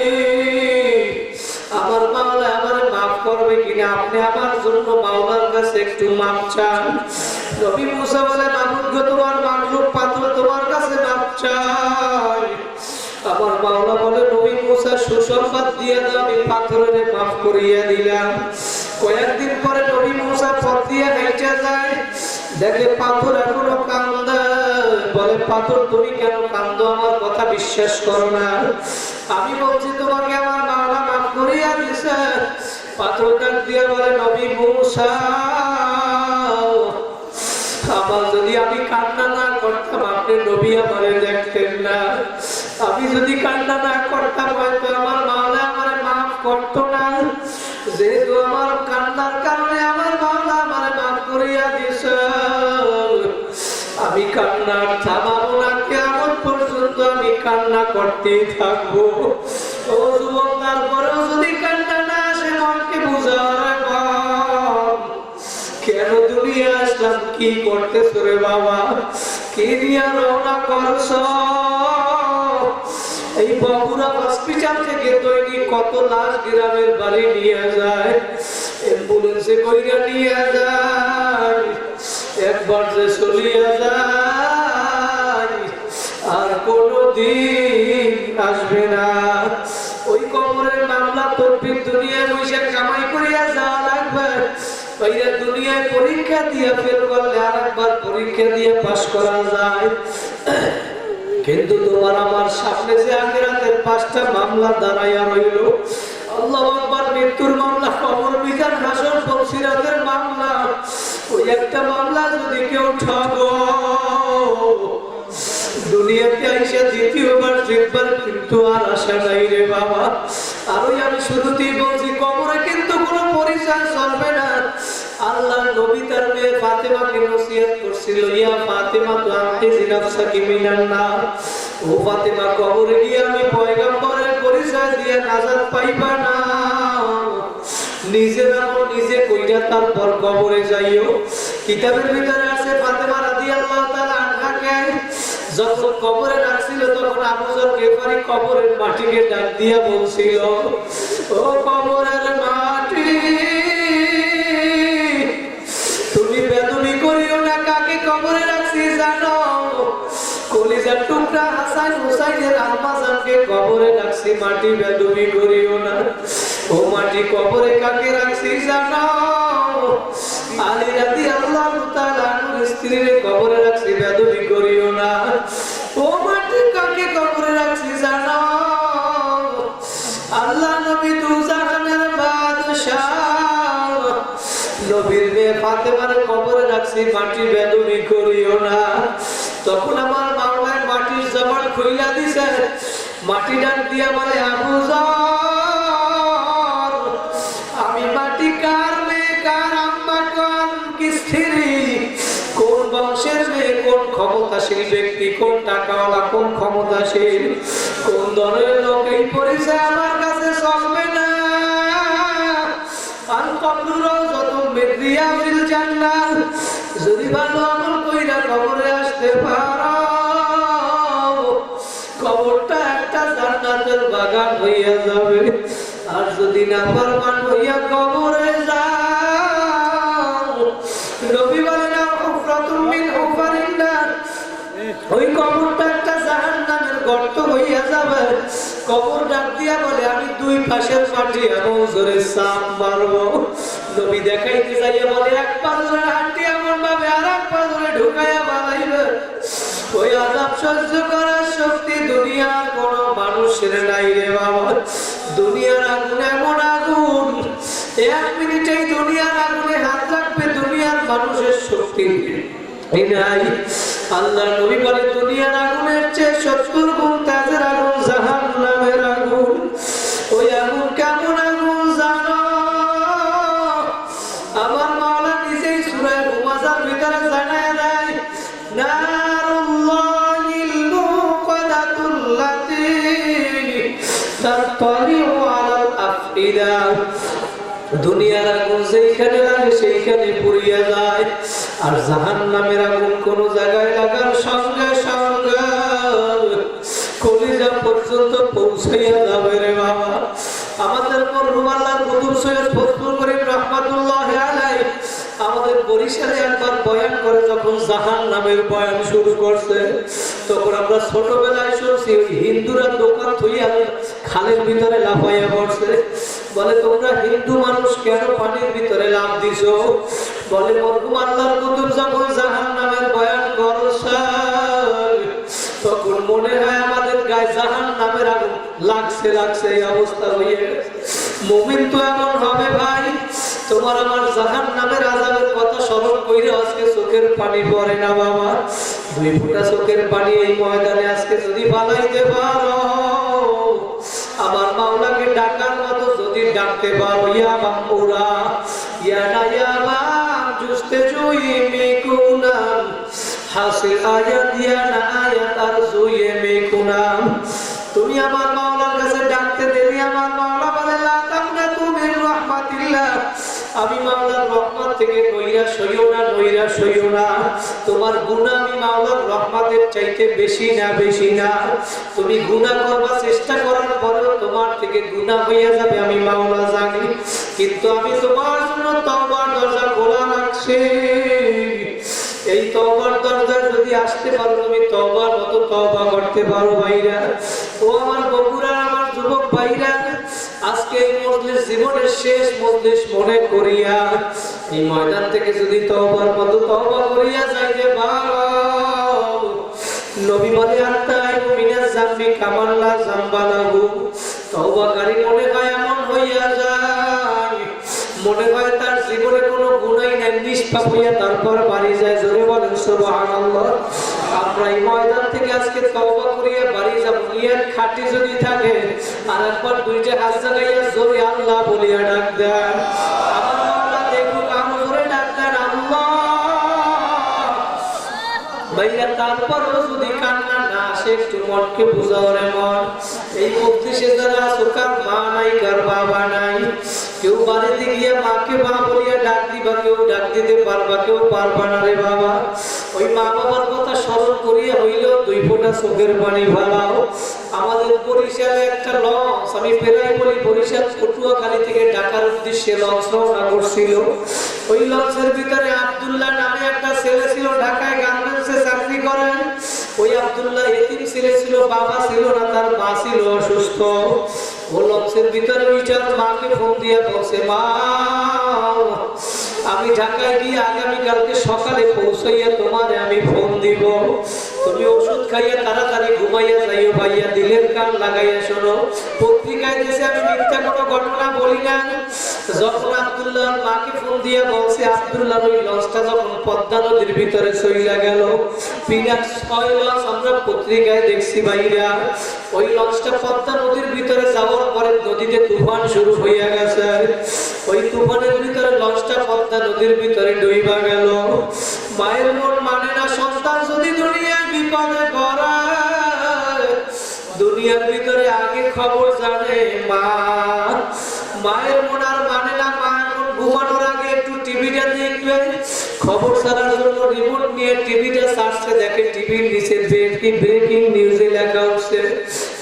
আমার মাওলা আমারে মাফ করবে কিনা, আপনি আমার জন্য মাওলার কাছে একটু মাফ চান। নবী মুসা বলে মাবুদ গো, তোমার মানলুক পাথর তোমার কাছে মাফ চাই। আমার মাওলা বলে নবী মুসা সুসংবাদ দিয়ে দাও, আমি পাথরের মাফ করিয়া দিলাম। কয়েকদিন পরে নবী মুসা পথ দিয়ে হেঁটে যায়, দেখে পাথর এখনো কান্দে। বলে পাথর তুমি কেন কান্দো? আমার কথা বিশ্বাস করো না, আমি বলছি তোমাকে আমার মাওলা মাফ করিয়া দিছে। পাথর ডাক দিয়ে বলে নবী মুসা, আমার যদি আমি কান্না না করতাম আপনি নবী আমারে দেখতেন না, আমি যদি কান্না না করতাম হয়তো আমার মাওলা আমারে মাফ করতো না। যেহেতু আমার কান্নার কারণে আমার মাওলা আমারে মাফ করিয়া দিছে, আমি কান্না থামাবো না, কিয়ামত পর্যন্ত আমি কান্না করতেই থাকবো। ও যুবক, তারপরেও যদি কান্না না আসে মনকে বুঝার কেন দুনিয়া আসলাম, কি করতেছো রে বাবা, কি নিয়ে রওনা করছো? এই বগুড়া হসপিটাল থেকে দৈনিক কত লাশ গ্রামের বাড়ি নিয়ে যায়, অ্যাম্বুলেন্সে কইরা নিয়ে যায়, একবার যে চলিয়া যায় আর কোনদিন আসবে না। ওই কবরের মামলা তৌফিক দুনিয়ায় বসে কামাই করিয়া যাওয়া লাগবে, ওইরা দুনিয়ায় পরীক্ষা দিয়ে ফেল করলে আর একবার পরীক্ষা দিয়ে পাস করা যায়। কিন্তু তোমার আমার সামনে যে আখিরাতের 5টা মামলা দাঁড়াইয়া রইল, আল্লাহু আকবার, মৃত্যুর মামলা, কবর বিচার, হাসর ফলসিরাতের মামলা। ওই একটা মামলা যদি কেউ ঠগো, দুনিয়াতে আইসা দ্বিতীয়বার তৃতীয়বার কিন্তু আর আশা নাই রে বাবা। আর ওই আমি শুরুতেই বলছি, কবরে কিন্তু কোনো পরিচয় চলবে না। আল্লাহ নবী তার মেয়ে ফাতেমাকে নসিহত করছিল, ইয়া ফাতেমা তুআখিযি নাফসাকি মিনান নার, ও ফাতেমা, কবরে গিয়ে আমি পয়গম্বরের পরিচয় দিয়ে নাজাত পাইবা না। নিজের আমল নিজে কইরা তারপর কবরে যাইও। কিতাবের ভিতরে আছে ফাতেমা রাদিয়াল্লাহু তাআলা আনহাকে যখন কবরে রাখছিল তখন আবু যর গিফারি কবরের মাটিকে ডাক দিয়া বলছিল, ও কবরের মাটি, তুমি বেদবি করিও না, কাকে কবরে রাখছি জানো? কলিজার টুকরা হাসান হুসাইনের আম্মাজানকে কবরে রাখছি, মাটি বেদবি করিও না। ও মাটি, কবরে কাকে রাখছি জানো? আলী রাদিয়াল্লাহু তাআলা আনহুর স্ত্রীকে কবরে রাখছি, বেদবি করিও না। ও মাটি, কাকে কবরে রাখছি জানো? আল্লাহ নবী দুজাহানের বাদশাহ নবীর মেয়ে ফাতেমার কবরে রাখছি, মাটি বেদবি করিও না। তখন আমার মাওলায় মাটির জবান খুইলা দিছে, মাটি ডাক দিয়া বলে, আবু যর, আমি মাটি কার মেয়ে, কার আম্মা, কোন স্ত্রী, কোন বংশের মেয়ে, কোন ক্ষমতাশীল ব্যক্তি, কোন টাকাওয়ালা, কোন ক্ষমতাশীল, কোন দলের লোক, এই পরিচয় আমার কাছে চলবে না। আর কবরও যত মেদিয়া ফিল জান্নাত, যদি ভালো আমল কইরা কবরে আসতে পারো, কবরটা একটা জান্নাতের বাগান হইয়া যাবে। আর যদি নাফরমান হইয়া কবরে যাও, নবী বলেন হুফরাতুম মিন হুফারিন নার, ওই কবরটা একটা জাহান্নামের গর্ত হইয়া যাবে। কবর ডাক দিয়া বলে, আমি দুই পাশের মাটি এমন জোরে চাপ মারবো। নবী দেখাইতে যাইয়া বলে, এক পা জোরে হাঁটি এমন ভাবে আর এক পা জোরে ঢুকাইয়া বানাইবে। ওই আযাব সহ্য করার শক্তি দুনিয়ার কোন মানুষের নাই রে বাবা। দুনিয়ার আগুন এমন আগুন, 1 মিনিটেই দুনিয়ার আগুনে হাত রাখবে, দুনিয়ার মানুষের শক্তি নাই। আল্লাহ নবী বলে, দুনিয়ার আগুনের চেয়ে 70 গুণ তেজের আগুন জাহান্নামের আগুন। ওই আগুন কেমন আগুন জানো? আমার মাওলা নিজেই সূরা হুমাযার ভিতরে জানায় দেয়, নারুল্লাহিল মুকাদাতুল্লাতী তারতালিউ আলাল আফইদা, দুনিয়ার আগুন যেখানে লাগে সেইখানে পুড়িয়া যায়। আর জাহান্নামের আগুন কোন জায়গায় লাগার সঙ্গে সঙ্গে কলিজা পর্যন্ত পৌঁছাইয়া যাবে রে বাবা। আমাদের মরহুম আল্লাহর কুতুব সৈয়দ ফজলুল করিম রাহমাতুল্লাহি আলাইহি আমাদের বরিশালে একবার বয়ান করে, যখন জাহান্নামের বয়ান শুরু করছে, তখন আমরা ছোটবেলায় শুনছি হিন্দুরা দোকান থইয়া খালের ভিতরে লাফাইয়া পড়ছে। বলে, তোমরা হিন্দু মানুষ কেন পানির ভিতরে লাফ দিছো? বলে, মরহুম আল্লাহর কুতুব যখন জাহান্নামের বয়ান করছে, তখন মনে হয় আমাদের গায়ে জাহান্নামের আগুন লাগছে লাগছে, এই অবস্থা হয়ে গেছে। মুমিন তো এমন হবে ভাই, তোমার আমার জাহান্নামের আযাবের কথা স্মরণ কইরা আজকে চোখের পানি পড়ে না বাবা। 2 ফোঁটা চোখের পানি এই ময়দানে আজকে যদি বানাইতে পারো, আমার মাওলাকে ডাকার মতো যদি ডাকতে পারো, ইয়া মামুরা ইয়া নায়াবা জুস্তে জুই মিকুনাম হাসিল আয়াত ইয়া না আয়াত আর জুয়ে মিকুনাম, তুমি আমার মাওলার কাছে ডাকতে দেরি। আমার মাওলা বলে, লা তামনাতু মির রাহমাতিল্লাহ, আমি মাওলার রহমত থেকে নৈরাশ হইও না, নৈরাশ হইও না। তোমার গুনাহ আমি মাওলার রহমতের চাইতে বেশি না, বেশি না। তুমি গুনাহ করবার চেষ্টা করার পরেও তোমার থেকে গুনাহ হইয়া যাবে, আমি মাওলা জানি। কিন্তু আমি তোমার জন্য তওবার দরজা খোলা রাখছি। এই তওবার দরজা যদি আসতে পারো, তুমি তওবার মতো তওবা করতে পারো। ভাইরা ও আমার বগুড়া, আমার যুবক ভাইরা, আজকে এই মজলিস জীবনের শেষ মজলিস মনে করিয়া এই ময়দান থেকে যদি তওবার মতো তওবা করিয়া যাইতে পারো, নবী বলে আত্তাইবু মিনাজ যামবি কামান লা যামবা লাহু। তওবাকারী মনে হয় এমন হইয়া যায়, মনে হয় তার জীবনে কোনো গুনাহ নাই, নিষ্পাপ হইয়া তারপর বাড়ি যায়। জোরে বলেন সুবহানাল্লাহ। আমরা এই ময়দান থেকে আজকে তওবা করিয়া বাড়ি যাব, নিয়ত খাঁটি যদি থাকে আর একবার দুইটা হাত জাগাইয়া জোরে আল্লাহ বলিয়া ডাক দেন। আমার মাওলা দেখুক, আমি জোরে ডাক দেন আল্লাহ। ভাইয়া তারপরও যদি কান্না না আসে, একটু মনকে বুঝাও রে মন। এই মজলিসে যারা আছো, কার মা নাই, কার বাবা নাই, কেউ বাড়িতে গিয়ে মাকে মা বলিয়া ডাক দিবা, কেউ ডাক দিতে পারবা, কেউ পারবা না রে বাবা। ওই মা বাবার কথা স্মরণ করিয়া হইলেও দুই ফোঁটা চোখের পানি ভালাও। আমাদের বরিশালে একটা লঞ্চ, আমি ফেরাই বলি, বরিশাল পটুয়াখালী থেকে ঢাকার উদ্দেশ্যে লঞ্চ রওনা করছিল। ওই লঞ্চের ভিতরে আব্দুল্লাহ নামে একটা ছেলে ছিল, ঢাকায় গার্মেন্টসে চাকরি করেন। ওই আব্দুল্লাহ এতিম ছেলে ছিল, বাবা ছিল না, তার মা ছিল অসুস্থ। ও লঞ্চের ভিতরে ওইটার মাকে ফোন দিয়ে বলছে, মা আমি ঢাকায় গিয়ে আগামীকালকে সকালে পৌঁছাইয়া তোমারে আমি ফোন দিব, তুমি ওষুধ খাইয়া তাড়াতাড়ি ঘুমাইয়া যাইও। ভাইয়া দিলের কান লাগাইয়া শোনো, পত্রিকায় দেশে আমি মিথ্যা কোনো ঘটনা বলি না। যখন আব্দুল্লাহর মাকে ফোন দিয়ে বলছে, আব্দুল্লাহ ওই লঞ্চটা যখন পদ্মা নদীর ভিতরে চইলা গেল, পিনাক 6 লঞ্চ আমরা পত্রিকায় দেখছি ভাইরা। ওই লঞ্চটা পদ্মা নদীর ভিতরে যাওয়ার পরে নদীতে তুফান শুরু হইয়া গেছে। ওই তুফানের ভিতরে লঞ্চটা পদ্মা নদীর ভিতরে ডুইবা গেল। মায়ের মন মানে না, সন্তান যদি দুনিয়ার বিপদে পড়ে, দুনিয়ার ভিতরে আগে খবর জানে মা। মায়ের মন আর মানে না, মা এখন ঘুমানোর আগে একটু টিভিটা দেখবে। খবর ছাড়ার জন্য রিমোট নিয়ে টিভিটা সার্চে দেখে, টিভির নিচে ব্রেকিং নিউজে লেখা উঠছে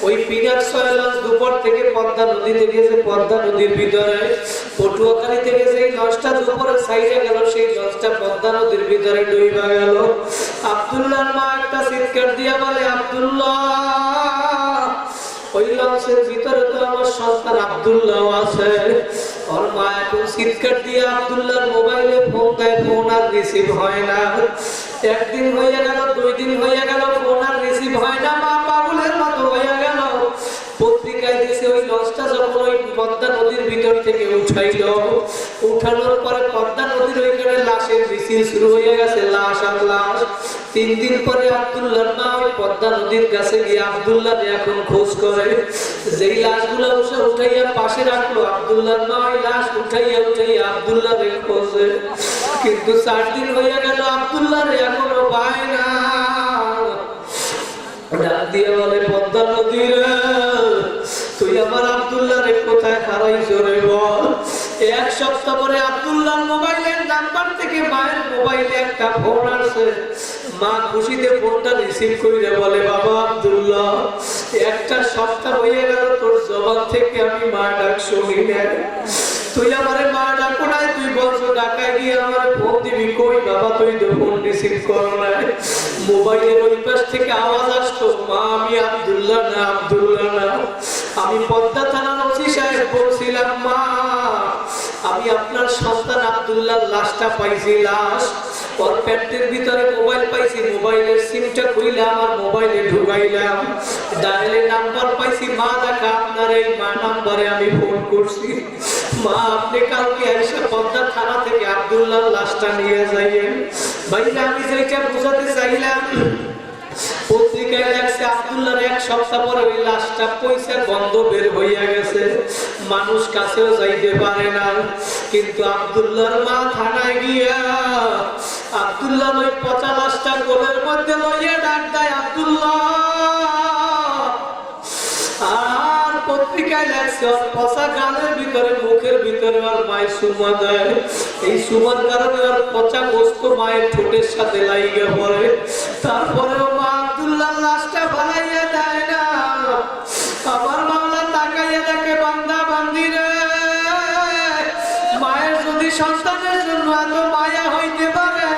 ওই পিনাক 6 লঞ্চ দুপুর থেকে পদ্মা নদীতে গেছে। পদ্মা নদীর ভিতরে পটুয়াখালী থেকে সেই লঞ্চটা দুপুরে সাইডে গেল, সেই লঞ্চটা পদ্মা নদীর ভিতরে ডুইবা গেল। আব্দুল্লাহর মা একটা চিৎকার দিয়া বলে, আব্দুল্লাহ ওই লঞ্চের ভিতরে তো আমার সন্তান আব্দুল্লাহ আছে। ওর মা এখন চিৎকার দিয়ে আব্দুল্লাহর মোবাইলে ফোন দেয়, ফোন আর রিসিভ হয় না। একদিন হয়ে গেল, 2 দিন হয়ে গেল, ফোন আর রিসিভ হয় না। মা পাগলের মতো হয়ে গেল। পত্রিকায় দিয়েছে ওই লঞ্চটা যখন ওই পদ্মা নদীর ভিতর থেকে উঠাইল, উঠানোর পরে পদ্মা নদীর ওইখানে লাশের মিছিল শুরু হয়ে গেছে, লাশ আর লাশ। 3 দিন পরে আব্দুল্লাহর মা ওই পদ্মা নদীর কাছে গিয়ে আব্দুল্লাহ এখন খোঁজ করে। যেই লাশগুলো উঠাইয়া পাশে রাখলো, আব্দুল্লাহর মা ওই লাশ উঠাইয়া আব্দুল্লাহ খোঁজে। কিন্তু 4 দিন হয়ে গেল, আব্দুল্লাহ এখনো পায় না। ডাক দিয়ে বলে, পদ্মা নদীর তুই আমার আব্দুল্লাহ রে কোথায় হারাইছ রে বল। 1 সপ্তাহ পরে আব্দুল্লাহর মোবাইলের নাম্বার থেকে মায়ের মোবাইলে একটা ফোন আসে। মা খুশিতে ফোনটা রিসিভ করে বলে, বাবা আব্দুল্লাহ 1 সপ্তাহ হয়ে গেল তোর জবান থেকে আমি মা ডাক শুনি না। তুই আমারে মা ডাকো নাই, তুই বলছো ঢাকায় গিয়ে আমার ফোন দিবি, কই বাবা তুই তো ফোন রিসিভ করো নাই। মোবাইলের ওই পাশ থেকে আওয়াজ আসতো, মা আমি আব্দুল্লাহ না, আব্দুল্লাহ না, আমি পদ্মা থানার ওসি সাহেব বলছিলাম, মা আমি আপনার সন্তান আব্দুল্লাহর লাশটা পাইছি। লাশ ওর পেটের ভিতরে মোবাইল পাইছি, মোবাইলের সিমটা খুইলা আমার মোবাইলে ঢুকাইলাম, ডায়ালের নাম্বার পাইছি। মা দেখা আপনার এই মা নাম্বারে আমি ফোন করছি। মা আপনি কালকে এসে পদ্মা থানা থেকে আব্দুল্লাহর লাশটা নিয়ে যাইয়েন। ভাইরা আমি যেটা বোঝাতে চাইলাম, পত্রিকায় লেখছে আব্দুল্লাহর 1 সপ্তাহ পরে ওই লাশটা পয়সা গন্ধ বের হইয়া গেছে, মানুষ কাছেও যাইতে পারে না। কিন্তু আব্দুল্লাহর মা থানায় গিয়া আব্দুল্লাহ ওই পচা লাশটা কোলের মধ্যে লইয়া ডাক দেয়, আব্দুল্লাহ। আর পত্রিকায় লেখছে ওর পচা গালের ভিতরে মুখের ভিতরে ওর মায়ের সুমা দেয়, এই সুমার কারণে ওর পচা গোস্ত মায়ের ঠোঁটের সাথে লাইগা পড়ে। তারপরেও মা আব্দুল্লাহ লাশটা ভালাইয়া দেয় না। আমার মাওলা তাকাইয়া দেখে বান্দা বান্দি রে, মায়ের যদি সন্তানের জন্য এত মায়া হইতে পারে,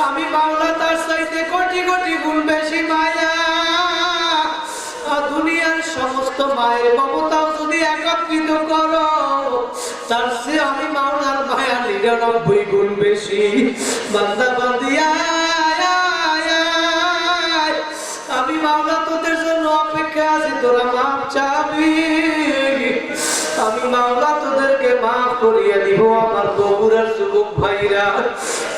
আমি মাওলা তার চাইতে কোটি কোটি গুণ বেশি মায়া। দুনিয়ার সমস্ত মায়ের মমতাও যদি একত্রিত করো, তার চেয়ে আমি মাওলার মায়া 99 গুণ বেশি। বান্দা বান্দিয়া আমি মাওলা তোদের জন্য অপেক্ষা আছি, তোরা মাপ চাবি, আমি মাওলা তোদেরকে মাফ করিয়ে দিব। আমার বগুড়ার যুবক ভাইরা,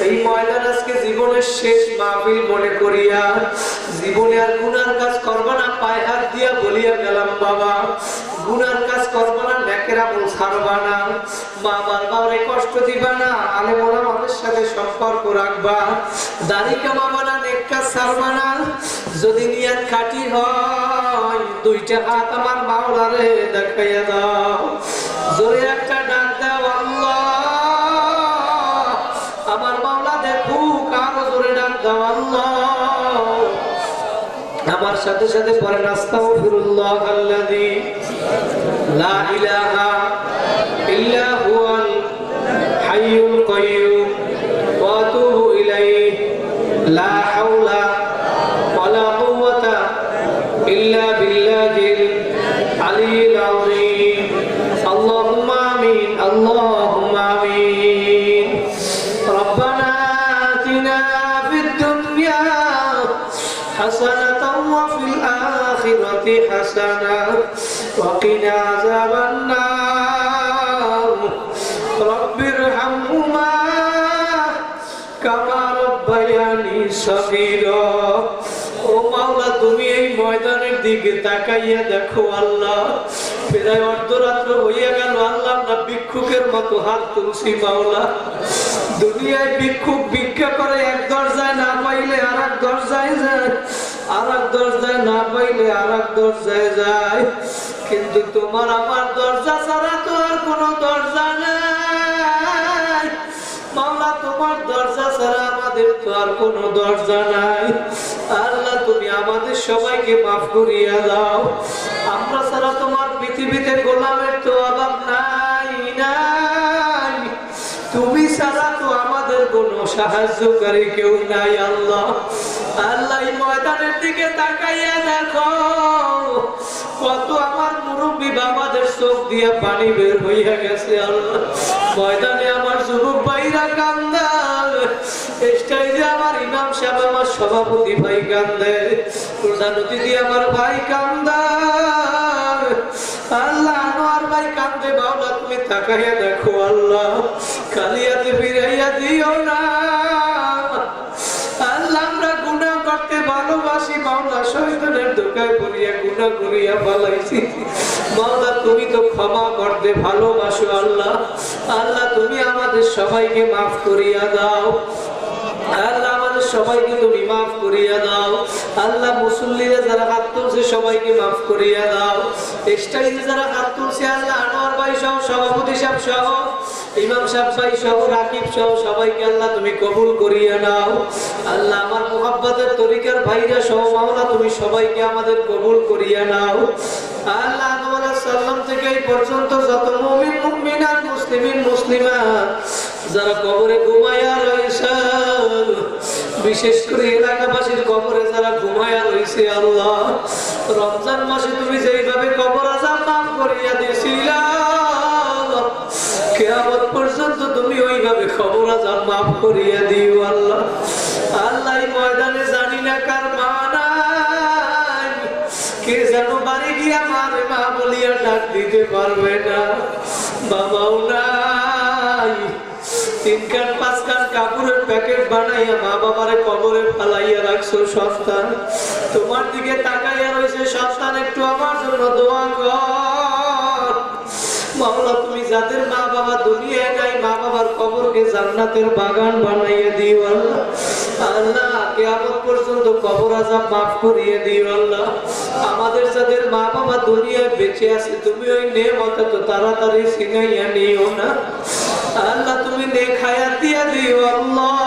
এই ময়দান আজকে জীবনের শেষ মাহফিল মনে করিয়া, জীবনে আর গুনার কাজ করবা না, পায়ে হাত দিয়া বলিয়া গেলাম বাবা, গুনার কাজ করবা না, নেকের আমল ছাড়বা না, মা বাবার কষ্ট দিবা না, আলেম ওলামাদের সাথে সম্পর্ক রাখবা, দাড়ি কামাবা না, নেক কাজ ছাড়বা না। যদি নিয়ত খাঁটি হয়, দুইটা হাত আমার মাওলারে দেখাইয়া দাও, জোরে একটা ডাক দাও আল্লাহ। আমার মাওলা দেখুক, আরো জোরে ডাক দাও আল্লাহ। আমার সাথে সাথে পড়েন আস্তাগফিরুল্লাহ আল্লাযী লা ইলাহা ইল্লা হুয়াল হাইয়ুল কাইয়্যুম ওয়া আতুবু ইলাইহি লা হাওলা ওয়ালা কুওয়াতা ইল্লা বিল্লাহিল আলিয়্যিল আযীম। আল্লাহুম্মা আমিন, আল্লাহুম্মা আমিন। রব্বানা আতিনা ফিদ দুনিয়া হাসানাতাও ওয়া ফিল আখিরাতি হাসানাতাও ওয়া কিনা আযাবান নার। রব্বিরহামহুমা কামা রাব্বায়ানি সগীরা। ও মাওলা, তুমি এই ময়দানের দিকে তাকাইয়া দেখো আল্লাহ, প্রায় অর্ধরাত্র হইয়া গেল আল্লাহ, আমরা ভিক্ষুকের মতো হাত তুলছি মাওলা। দুনিয়ায় ভিক্ষুক ভিক্ষা করে, এক দরজায় না পাইলে আর এক দরজায় যায়, আর এক দরজায় না পাইলে আর এক দরজায় যায়, কিন্তু তোমার আমার দরজা ছাড়া তো আর কোনো দরজা নাই মাওলা। তোমার দরজা ছাড়া আমাদের তো আর কোনো দরজা নাই। আল্লাহ, তুমি আমাদের সবাইকে মাফ করিয়া দাও। আমরা ছাড়া তোমার পৃথিবীতে গোলামের তো অভাব নাই নাই, তুমি ছাড়া তো আমাদের কোনো সাহায্যকারী কেউ নাই আল্লাহ। আল্লাহ, এই ময়দানের দিকে তাকাইয়া দেখো, কত আমার মুরব্বী বাবাদের চোখ দিয়া পানি বের হইয়া গেছে আল্লাহ। ময়দানে আমার যুবক ভাইরা কান্দে, স্টেজে আমার ইমাম সাহেব, আমার সভাপতি ভাই কান্দে, প্রধান অতিথি আমার ভাই কান্দে, আল্লাহ আনোয়ার ভাই কান্দে। বাবা, তুমি তাকাইয়া দেখো আল্লাহ, কালিয়াতে ফিরাইয়া দিও না আল্লাহ। আমরা গুনাহ করতে ভালোবাসি মাওলা, শয়তানের ধোঁকায় পড়িয়া গুনাহ করিয়া ফেলাইছি মাওলা, তুমি তো ক্ষমা করতে ভালোবাসো আল্লাহ। আল্লাহ, তুমি আমাদের সবাইকে মাফ করিয়া দাও আল্লাহ, আমাদের সবাইকে তুমি মাফ করিয়া দাও আল্লাহ। মুসল্লিরা যারা হাত তুলছে সবাইকে মাফ করিয়া দাও। স্টেজে যারা হাত তুলছে আল্লাহ, আনোয়ার ভাই সহ, সভাপতি সাহেব সহ, ইমাম সাহেব ভাই সহ, রাকিব সহ সবাইকে আল্লাহ তুমি কবুল করিয়া নাও আল্লাহ। আমার মুহাব্বতের তরিকার ভাইরা সহ মাওলা, তুমি সবাইকে আমাদের কবুল করিয়া নাও আল্লাহ। আদম আলাইহিস সালাম থেকে এই পর্যন্ত যত মুমিন মুমিনাত, মুসলিমিন মুসলিমাত যারা কবরে ঘুমায়া রয়েছে, বিশেষ করে এলাকাবাসীর কবরে যারা ঘুমায়া রয়েছে আল্লাহ, রমজান মাসে তুমি যেইভাবে কবর আযাব মাফ করিয়া দিয়েছিলা, কিয়ামত পর্যন্ত তুমি ওইভাবে কবর আযাব মাফ করিয়া দিও আল্লাহ। আল্লাহ, এই ময়দানে জানি না কার মা নাই, কে যেন বাড়ি গিয়া মারে মা বলিয়া ডাক দিতে পারবে না, বাবাও নাই, 3 কান 5 কান কাপড়ের প্যাকেট বানাইয়া মা বাবারে কবরে ফালাইয়া রাখছো। সন্তান তোমার দিকে তাকাইয়া রয়েছে, সন্তান একটু আমার জন্য দোয়া কর মাওলা তুমি যাদের মা বাবা দুনিয়ায় নাই মা বাবার কবরকে জান্নাতের বাগান বানাইয়ে দিও আল্লাহ। আল্লাহ কিয়ামত পর্যন্ত কবর আযাব মাফ করিয়ে দিও আল্লাহ। আমাদের যাদের মা বাবা দুনিয়ায় বেঁচে আছে তুমি ওই নেমত তো তাড়াতাড়ি ছিনাইয়া নিও না আল্লাহ। তুমি নেক হায়াত দিয়া দিও আল্লাহ।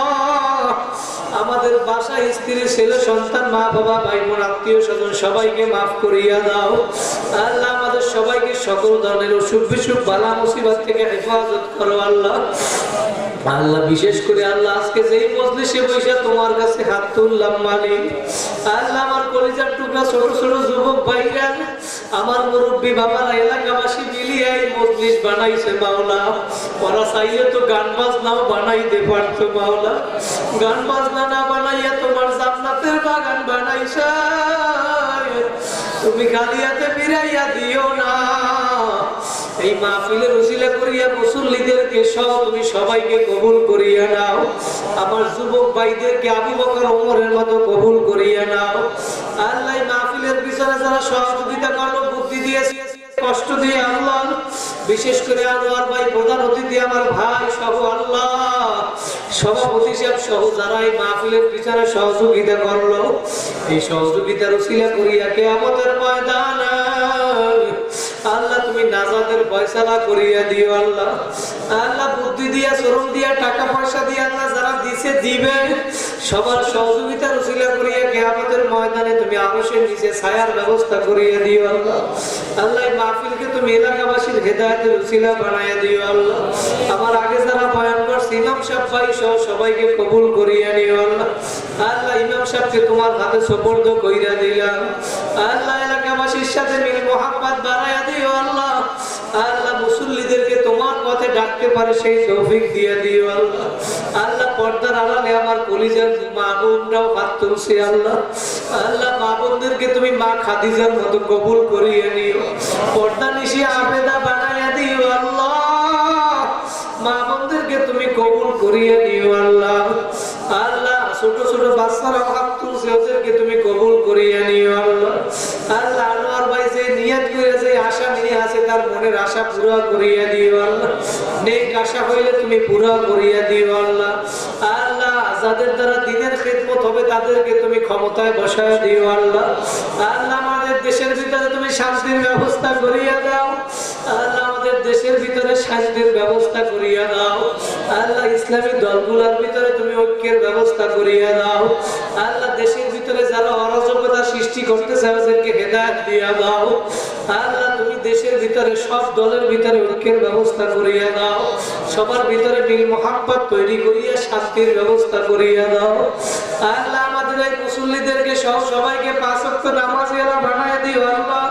আমাদের বাসায় স্ত্রী ছেলে সন্তান মা বাবা ভাই বোন আত্মীয় স্বজন সবাইকে মাফ করিয়া দাও আল্লাহ। আমাদের সবাইকে সকল ধরনের অসুখ বিসুখ বালা মুসিবত থেকে হেফাজত করো আল্লাহ। আল্লাহ বিশেষ করে আল্লাহ আজকে যেই মজলিসে বসে তোমার কাছে হাত তুললাম মালিক আল্লাহ, আমার কলিজার টুকরা ছোট ছোট যুবক ভাইরা আমার মুরব্বী বাবারা এলাকাবাসী মিলিয়ে এই মজলিস বানাইছে মাওলা। ওরা চাইলে তো গান বাজনাও বানাইতে পারতো মাওলা, গান বাজনা না বানাইয়া তোমার জান্নাতের বাগান বানাইছে। তুমি গালিয়াতে ফিরাইয়া দিও না। এই মাহফিলের উসিলা করিয়া মুসল্লিদেরকে সব তুমি সবাইকে কবুল করিয়া নাও। আমার যুবক ভাইদেরকে আবু বকর ওমরের মতো কবুল করিয়া নাও আল্লাহ। মাহফিলের পিছনে যারা সহযোগিতা করলো বুদ্ধি দিয়েছে কষ্ট দিয়ে আল্লাহ, বিশেষ করে আনোয়ার ভাই প্রধান অতিথি আমার ভাই সহ আল্লাহ, সভাপতি সাহেব সহ যারা এই মাহফিলের পিছনে সহযোগিতা করলো এই সহযোগিতার উসিলা করিয়া কিয়ামতের ময়দানে আল্লাহ তুমি নাজাতের ফয়সালা করিয়া দিও আল্লাহ। আল্লাহ বুদ্ধি দিয়া শ্রম দিয়া টাকা পয়সা দিয়া আল্লাহ যারা দিছে দিবে সবার সহযোগিতার উসিলা করিয়া কিয়ামতের ময়দানে তুমি আরশের নিচে ছায়ার ব্যবস্থা করিয়া দিও আল্লাহ। আল্লাহ এই মাহফিলকে তুমি এলাকাবাসীর হেদায়েতের উসিলা বানায়া দিও আল্লাহ। আমার আগে যারা বয়ান করছে ইমাম সাহেব ভাই সহ সবাইকে কবুল করিয়া নিও আল্লাহ। আল্লাহ ইমাম সাহেবকে তোমার হাতে সুপর্দ কইরা দিলাম আল্লাহ। এলাকাবাসীর সাথে মিল মোহাব্বত বাড়ায়া দিও আল্লাহ। আল্লাহ মুসল্লিদেরকে তোমার পথে ডাকতে পারে সেই তৌফিক দিয়ে দিও আল্লাহ। আল্লাহ পর্দার আড়ালে আমার কলিজার মা বোনরাও হাত তুলছে আল্লাহ। আল্লাহ মা বোনদেরকে তুমি মা খাদিজার মতো কবুল করিয়ে নিও, পর্দা নিশি আবেদা বানাইয়া দিও আল্লাহ। মা বোনদেরকে তুমি কবুল করিয়ে নিও আল্লাহ। আল্লাহ ছোট ছোট বাচ্চারা হাত তুলছে ওদেরকে তুমি কবুল করিয়ে নিও আল্লাহ। আল্লাহ আনোয়ার ভাই যে নিয়ত করে যে আশা নিয়ে আছে তার মনের আশা পুরা করিয়া দিও আল্লাহ। নেক আশা হইলে তুমি পুরা করিয়া দিও আল্লাহ। আল্লাহ যাদের দ্বারা দিনের খিদমত হবে তাদেরকে তুমি ক্ষমতায় বসায় দিও আল্লাহ। আল্লাহ আমাদের দেশের ভিতরে তুমি শান্তির ব্যবস্থা করিয়া দাও আল্লাহ। আমাদের দেশের ভিতরে শান্তির ব্যবস্থা করিয়া দাও আল্লাহ। ইসলামী দলগুলোর ভিতরে তুমি ঐক্যের ব্যবস্থা করিয়া দাও আল্লাহ। দেশের ভিতরে যারা অরাজকতা সৃষ্টি করতেছে তাদেরকে হেদায়েত দিয়া দাও আল্লাহ। তুমি দেশের ভিতরে সব দলের ভিতরে ঐক্যের ব্যবস্থা করিয়া দাও, সবার ভিতরে মিল মোহাব্বত তৈরি করিয়া শান্তির ব্যবস্থা করিয়া দাও আল্লাহ। আমাদের এই মুসল্লিদেরকে সব সবাইকে পাঁচ ওয়াক্ত নামাজিয়ালা বানায় দিও আল্লাহ।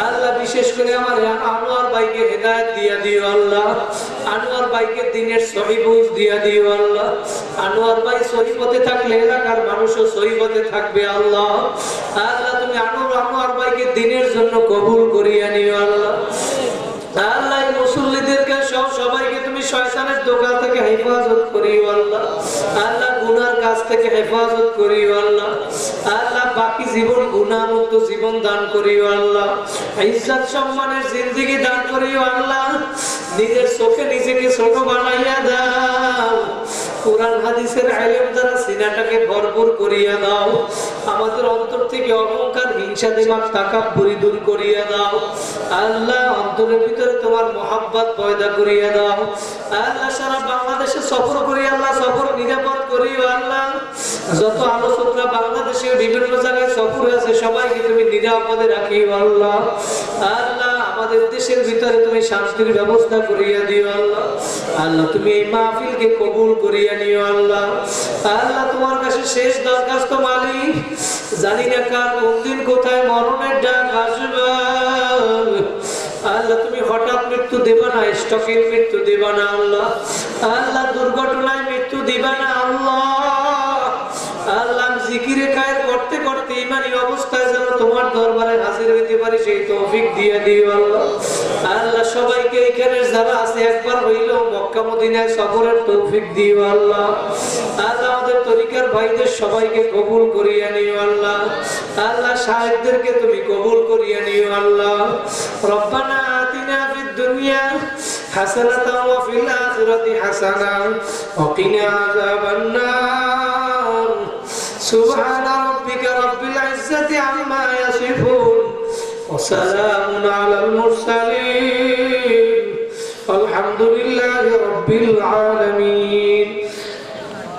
আল্লাহ বিশেষ করে আমার আনোয়ার ভাইকে হেদায়েত দিয়া দিও আল্লাহ। আনোয়ার ভাইকে দিনের সহি বুঝ দিয়া দিও আল্লাহ। আনোয়ার ভাই সহি পথে থাকলে এলাকার মানুষও সহি পথে থাকবে আল্লাহ। আল্লাহ তুমি আনোয়ার ভাইকে দিনের জন্য কবুল করিয়া নিও আল্লাহ। আল্লাহ মুসল্লিদেরকে সব সবাইকে তুমি শয়তানের দোকা থেকে হেফাজত করিও আল্লাহ। আল্লাহ গুনার কাছ থেকে হেফাজত করিও আল্লাহ। আল্লাহ বাকি জীবন গুনাহ মুক্ত জীবন দান করিও আল্লাহ। ইজ্জত সম্মানের জিন্দেগি দান করিও আল্লাহ। নিজের চোখে নিজেকে ছোট বানাইয়া দাও। কোরআন হাদিসের ইলম দ্বারা সিনাটাকে ভরপুর করিয়া দাও। আমাদের অন্তর থেকে অহংকার হিংসা দিমাগ তাকাব্বুরি দূর করিয়া দাও আল্লাহ। অন্তরের ভিতরে তোমার মহব্বত পয়দা করিয়া দাও আল্লাহ। সারা বাংলাদেশে সফর করি আল্লাহ, সফর নিরাপদ করিও আল্লাহ। যত আলোচকরা বাংলাদেশে বিভিন্ন জায়গায় সফর আছে সবাইকে তুমি নিরাপদে রাখিও আল্লাহ। আল্লাহ আমাদের দেশের ভিতরে তুমি শান্তির ব্যবস্থা করিয়া দিও আল্লাহ। আল্লাহ তুমি এই মাহফিলকে কবুল করিয়া নিও আল্লাহ। আল্লাহ তোমার কাছে শেষ দরখাস্ত মালিক, জানি না কার কোন দিন কোথায় মরণের ডাক আসবে আল্লাহ। তুমি হঠাৎ মৃত্যু দেবা না, স্টকের মৃত্যু দেবা না আল্লাহ। আল্লাহ দুর্ঘটনায় মৃত্যু দিবা না আল্লাহ। আল্লাহ জিকিরে কায়ের করতে করতে ইমানি অবস্থায় যেন তোমার দরবারে হাজির হইতে পারি সেই তৌফিক দিয়ে দিও আল্লাহ। আল্লাহ সবাইকে এখানে যারা আছে একবার হইলেও মক্কা মদিনায় সফরের তৌফিক দিও আল্লাহ। আল্লাহ আমাদের তরিকার ভাইদের সবাইকে কবুল করিয়া নিও আল্লাহ। আল্লাহ শাহেদদেরকে তুমি কবুল করিয়া নিও আল্লাহ। রব্বানা আতিনা ফিদ দুনিয়া হাসানাতাও ওয়া ফিল আখিরাতি হাসানাহ ওয়া কিনা আযাবান নার। সুবহানা রাব্বিকা রাব্বিল ইজ্জাতি আম্মা ইয়াসিফুন ওয়া সালামুন আলাল মুরসালিন। আলহামদুলিল্লাহি রাব্বিল আলামিন।